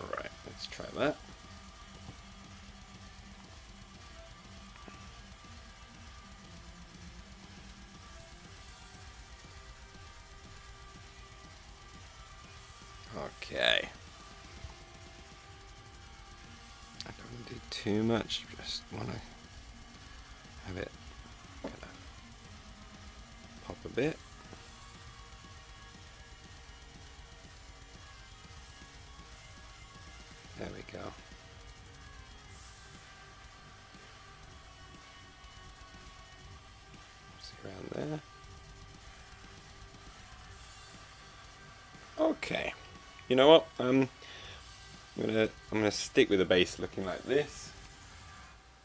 Alright, let's try that. Okay. I don't want to do too much, just want to have it kind of pop a bit. There we go. See around there. Okay. You know what? I'm gonna stick with the base looking like this.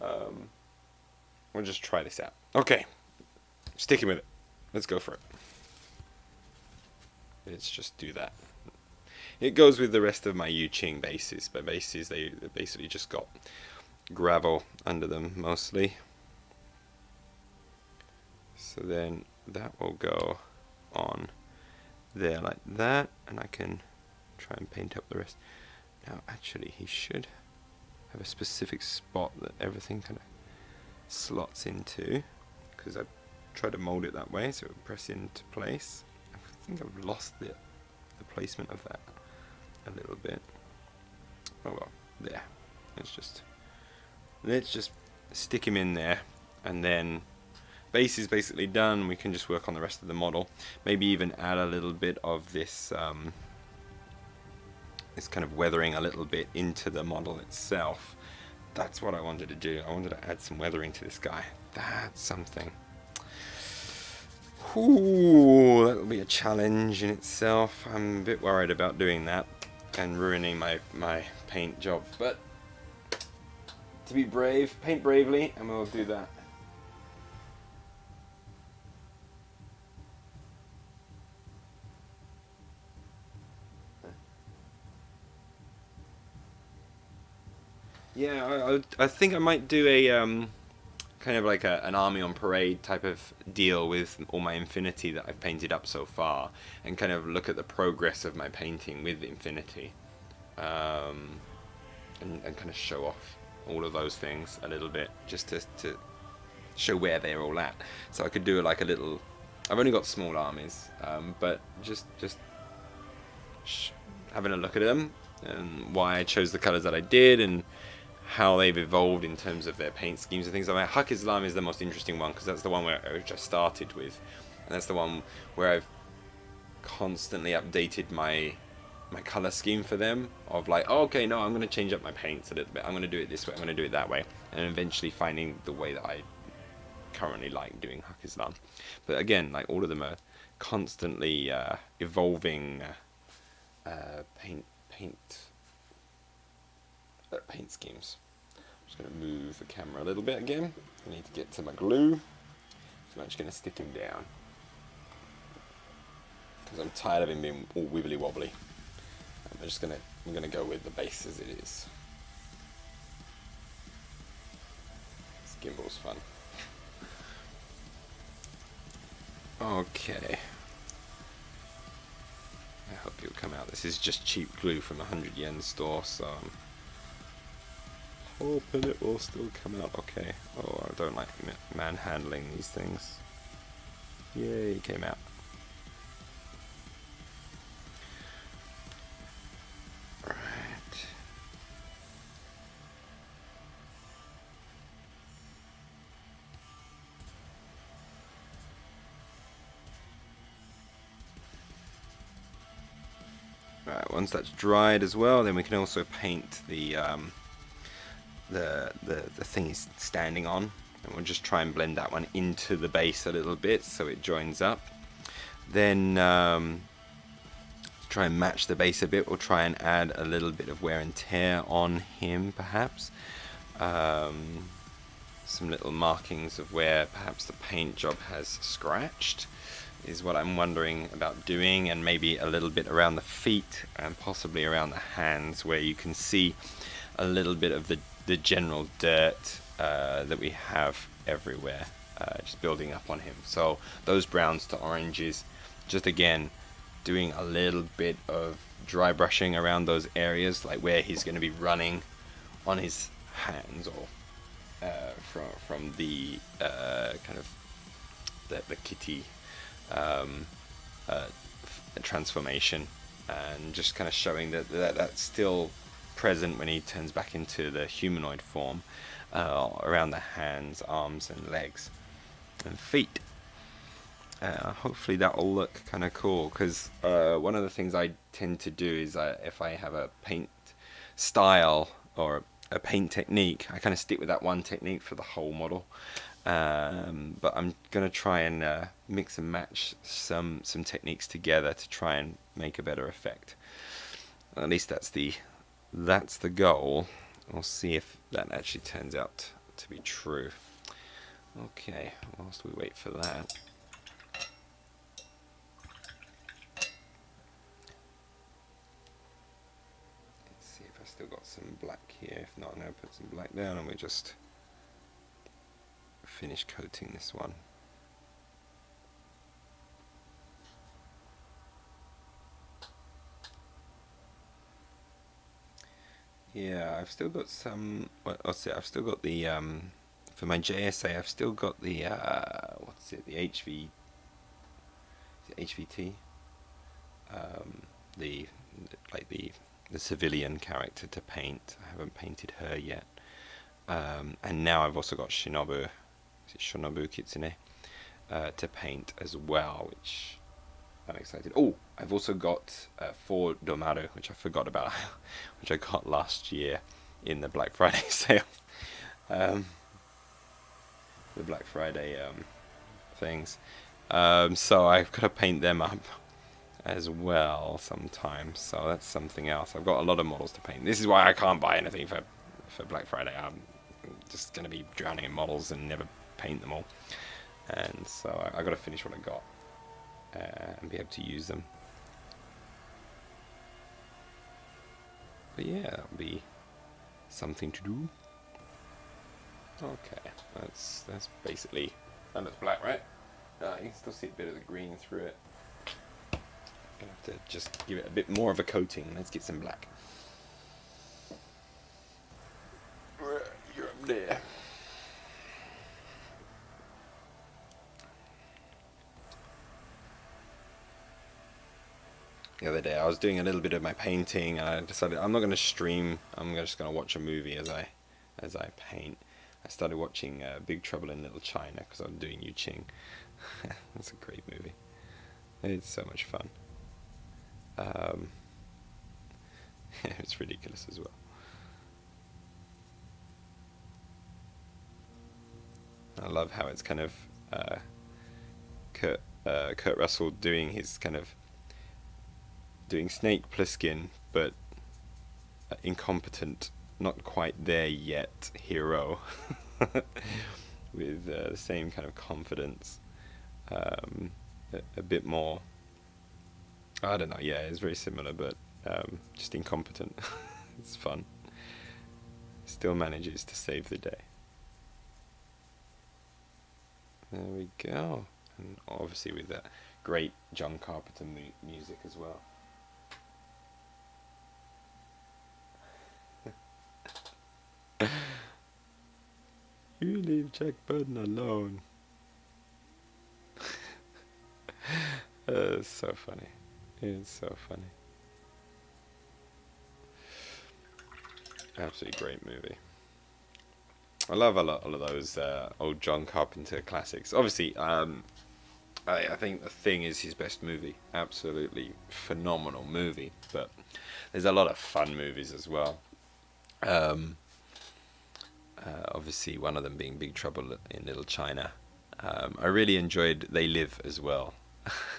We'll just try this out. Okay, sticking with it. Let's go for it. Let's just do that. It goes with the rest of my Jing bases, but bases they basically just got gravel under them mostly. So then that will go on there like that, and I can try and paint up the rest. Now actually he should have a specific spot that everything kind of slots into, because I tried to mold it that way so it would press into place. I think I've lost the placement of that a little bit. Oh well, there. Let's just stick him in there, and then base is basically done. We can just work on the rest of the model. Maybe even add a little bit of this this kind of weathering a little bit into the model itself. That's what I wanted to do. I wanted to add some weathering to this guy. That's something. Ooh, that'll be a challenge in itself. I'm a bit worried about doing that and ruining my paint job. But to be brave, paint bravely, and we'll do that. Yeah, I think I might do a kind of like an army on parade type of deal with all my infinity that I've painted up so far, and kind of look at the progress of my painting with infinity, and kind of show off all of those things a little bit, just to show where they're all at. So I could do like a little. I've only got small armies, but just having a look at them and why I chose the colors that I did, and how they've evolved in terms of their paint schemes and things like that. Hak Islam is the most interesting one, because that's the one which I started with, and that's the one where I've constantly updated my color scheme for them, of like, oh, okay, no, I'm going to change up my paints a little bit, I'm going to do it this way, I'm going to do it that way, and eventually finding the way that I currently like doing Hak Islam. But again, like, all of them are constantly evolving paint schemes. I'm just going to move the camera a little bit again. I need to get to my glue, so I'm just going to stick him down, because I'm tired of him being all wibbly wobbly. I'm going to go with the base as it is. This gimbal's fun. Okay. I hope it'll come out. This is just cheap glue from a 100 yen store, so I'm hoping it will still come out okay. Oh, I don't like manhandling these things. Yay, it came out. Right. Right, once that's dried as well, then we can also paint the thing he's standing on, and we'll just try and blend that one into the base a little bit so it joins up. Then try and match the base a bit. We'll try and add a little bit of wear and tear on him, perhaps. Some little markings of where perhaps the paint job has scratched is what I'm wondering about doing, and maybe a little bit around the feet and possibly around the hands, where you can see a little bit of the general dirt that we have everywhere, just building up on him. So those browns to oranges, just again doing a little bit of dry brushing around those areas, like where he's going to be running on his hands, or from the kind of the kitty transformation, and just kind of showing that's still present when he turns back into the humanoid form, around the hands, arms and legs and feet. Hopefully that will look kind of cool, because one of the things I tend to do is if I have a paint style or a paint technique, I kind of stick with that one technique for the whole model. But I'm gonna try and mix and match some techniques together to try and make a better effect. At least that's the goal. We'll see if that actually turns out to be true. Okay, whilst we wait for that, let's see if I still got some black here. If not, I'm going to put some black down and we just finish coating this one. Yeah, I've still got some. Well, I've still got the for my JSA. I've still got the what's it? The HVT. The civilian character to paint. I haven't painted her yet. And now I've also got Shinobu. Is it Shinobu Kitsune? To paint as well, which I'm excited. Oh, I've also got 4 Domaru, which I forgot about, which I got last year in the Black Friday sale. The Black Friday things. So I've got to paint them up as well sometimes. So that's something else. I've got a lot of models to paint. This is why I can't buy anything for Black Friday. I'm just going to be drowning in models and never paint them all. And so I got to finish what I got. And be able to use them. But yeah, that'll be something to do. Okay, that's basically, and it's black, right? You can still see a bit of the green through it. Gonna have to just give it a bit more of a coating. Let's get some black. You're up there. The other day I was doing a little bit of my painting and I decided I'm not going to stream, I'm just going to watch a movie as I paint. I started watching Big Trouble in Little China because I'm doing Yu Ching. It's a great movie. It's so much fun. It's ridiculous as well. I love how it's kind of Kurt Russell doing his kind of doing Snake Plissken, but incompetent, not quite there yet hero, with the same kind of confidence, a bit more, I don't know, yeah, it's very similar, but just incompetent. It's fun. Still manages to save the day. There we go. And obviously with that great John Carpenter music as well. You leave Jack Burton alone. It's so funny. It's so funny. Absolutely great movie. I love a lot of those old John Carpenter classics. Obviously, I think The Thing is his best movie. Absolutely phenomenal movie. But there's a lot of fun movies as well. Obviously, one of them being Big Trouble in Little China. I really enjoyed They Live as well.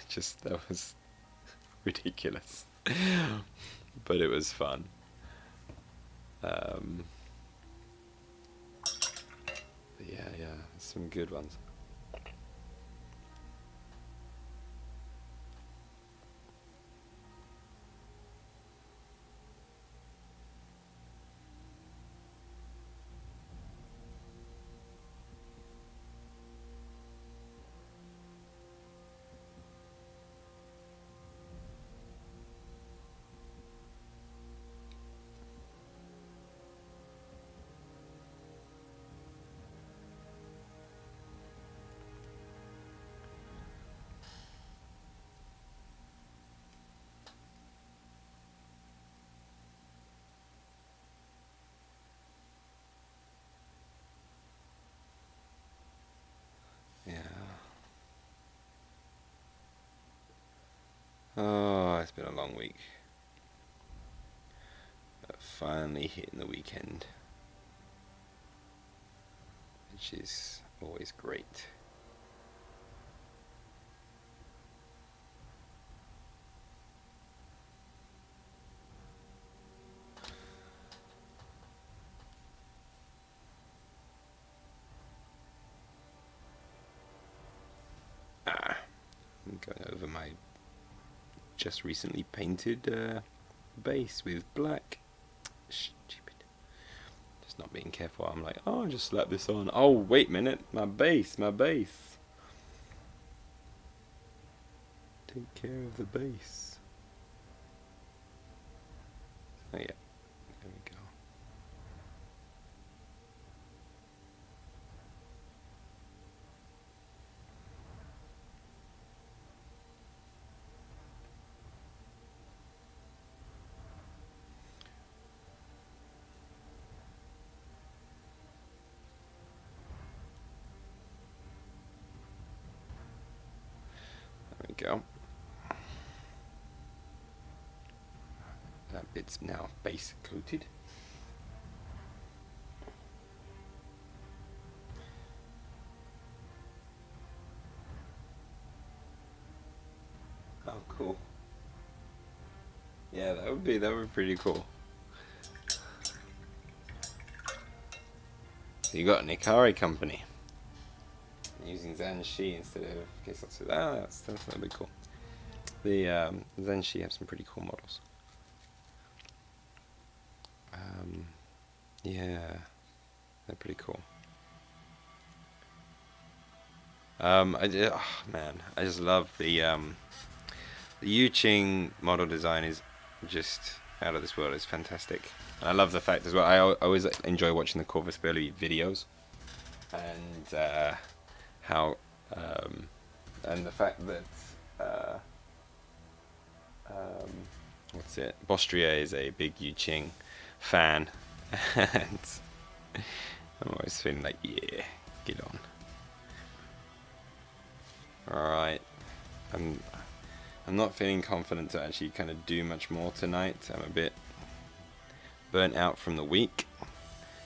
Just, that was ridiculous. But it was fun. Um, yeah, some good ones. Yeah. Oh, it's been a long week. Finally hitting the weekend, which is always great. I'm going over my just recently painted base with black. Stupid. Just not being careful. I'm like, oh, I'll just slap this on. Oh, wait a minute. My base. Take care of the base. Oh, yeah. There we go. There we go. That bit's now base coated. Oh, cool. Yeah, that would be pretty cool. So you got an Ikari company using Zanshi instead of Keisatsu. That'd be cool. The Zanshi have some pretty cool models. Yeah, they're pretty cool. I just love the Jing model design is just out of this world. It's fantastic. And I love the fact as well. I always enjoy watching the Corvus Belli videos, and how and the fact that what's it? Bostria is a big Jing fan, and I'm always feeling like, yeah, get on. All right, I'm not feeling confident to actually kind of do much more tonight. I'm a bit burnt out from the week,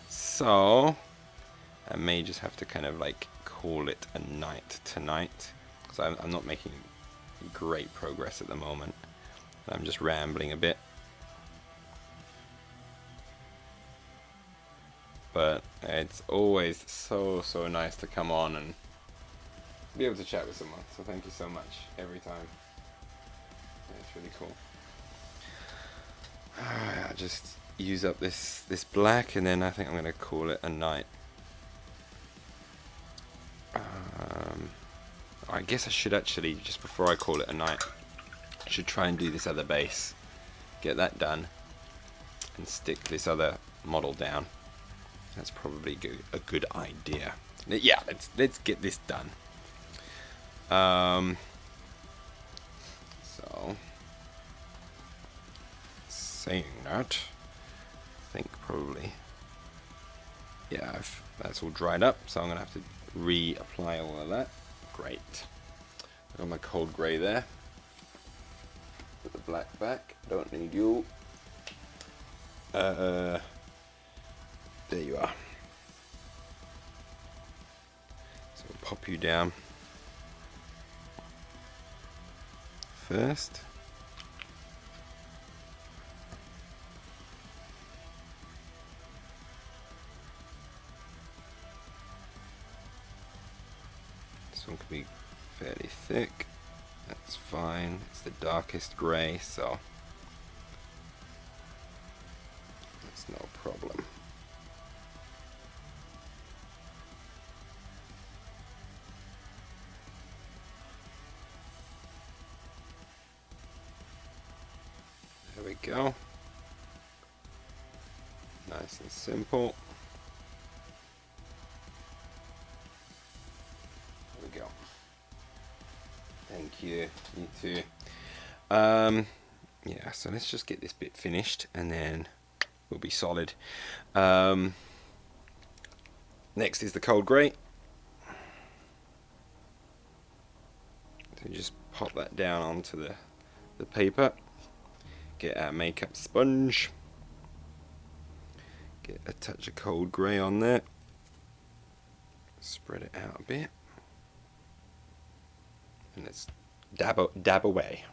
so I may just have to kind of like call it a night tonight, because I'm not making great progress at the moment. I'm just rambling a bit, but it's always so nice to come on and be able to chat with someone, so thank you so much every time. Yeah, it's really cool. Alright, I'll just use up this black, and then I think I'm going to call it a night. I guess I should actually, just before I call it a night, I should try and do this other base, get that done, and stick this other model down. That's probably a good idea. Yeah, let's get this done. So, saying that, I think probably, yeah, that's all dried up, so I'm going to have to reapply all of that. Great. I got my cold grey there. Put the black back. Don't need you. There you are. So we'll pop you down first. one could be fairly thick. That's fine. It's the darkest grey, so that's no problem. There we go. Nice and simple. There we go. Thank you. You too. Yeah, so let's just get this bit finished and then we'll be solid. Next is the cold grey. So you just pop that down onto the paper. Get our makeup sponge. Get a touch of cold grey on there. Spread it out a bit. And let's dab away.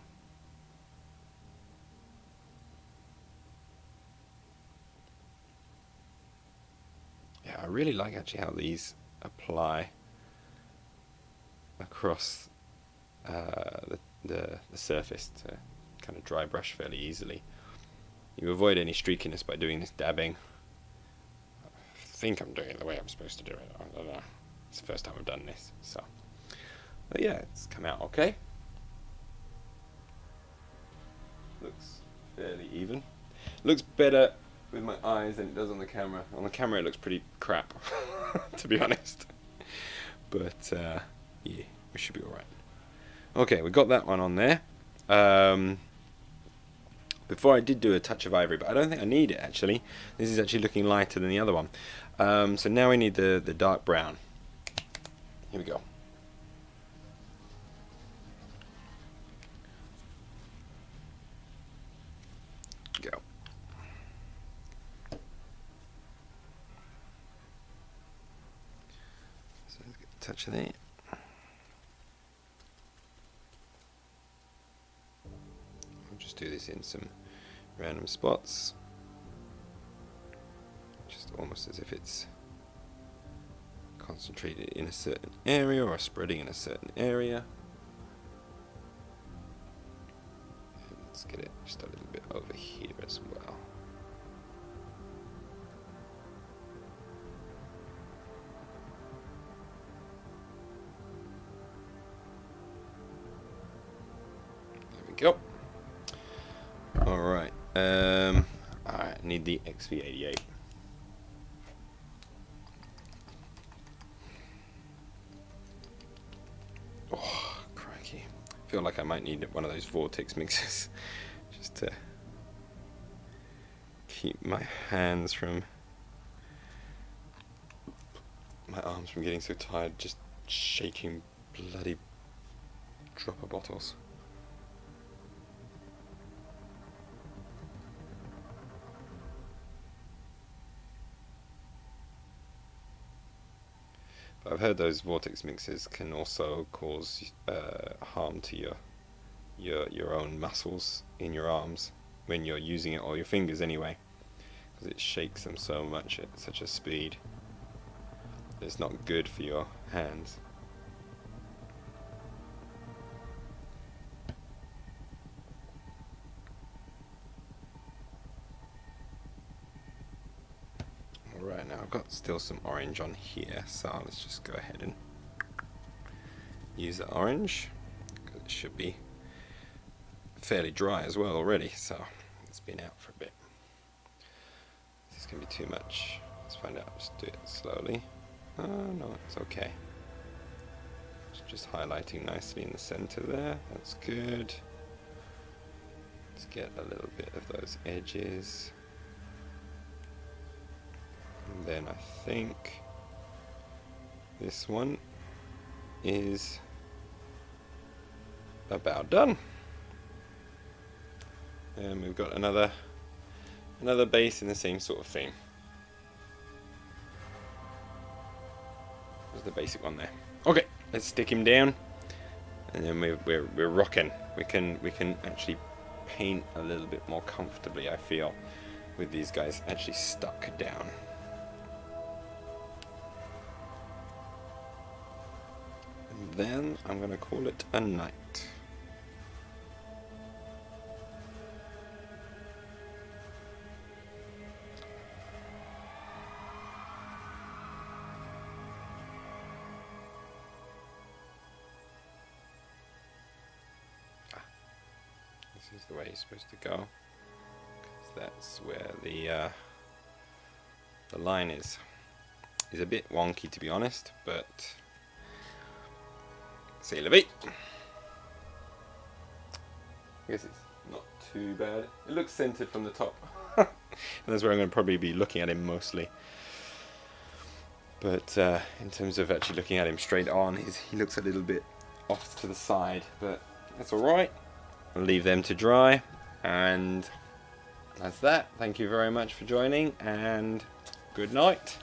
Yeah, I really like actually how these apply across the surface to kind of dry brush fairly easily. You avoid any streakiness by doing this dabbing. I think I'm doing it the way I'm supposed to do it. I don't know. It's the first time I've done this, so. But yeah, it's come out okay. Looks fairly even. Looks better with my eyes than it does on the camera. On the camera it looks pretty crap, to be honest. But yeah, we should be alright. Okay, we got that one on there. Before I did do a touch of ivory, but I don't think I need it actually. This is actually looking lighter than the other one. So now we need the dark brown. Here we go. Go. So let's get a touch of that. I'll just do this in some random spots, just almost as if it's concentrated in a certain area or spreading in a certain area. And let's get it just a little bit over here as well. There we go. Alright, I need the XV88. Oh, crikey. I feel like I might need one of those vortex mixers just to keep my arms from getting so tired just shaking bloody dropper bottles. I've heard those vortex mixers can also cause harm to your own muscles in your arms when you're using it, or your fingers anyway, because it shakes them so much at such a speed. It's not good for your hands. Alright, now I've got still some orange on here, so let's just go ahead and use the orange, because it should be fairly dry as well already, so it's been out for a bit. This is going to be too much. Let's find out. Just do it slowly. Oh no, it's okay. It's just highlighting nicely in the center there. That's good. Let's get a little bit of those edges. And then I think this one is about done. And we've got another base in the same sort of theme. There's the basic one there. Okay, let's stick him down, and then we're rocking. We can actually paint a little bit more comfortably, I feel, with these guys actually stuck down. And then I'm going to call it a night. This is the way it's supposed to go, 'cause that's where the line is. It's a bit wonky, to be honest, but c'est la vie. I guess it's not too bad. It looks centered from the top. And that's where I'm going to probably be looking at him mostly. But in terms of actually looking at him straight on, he looks a little bit off to the side, but that's alright. I'll leave them to dry, and that's that. Thank you very much for joining, and good night.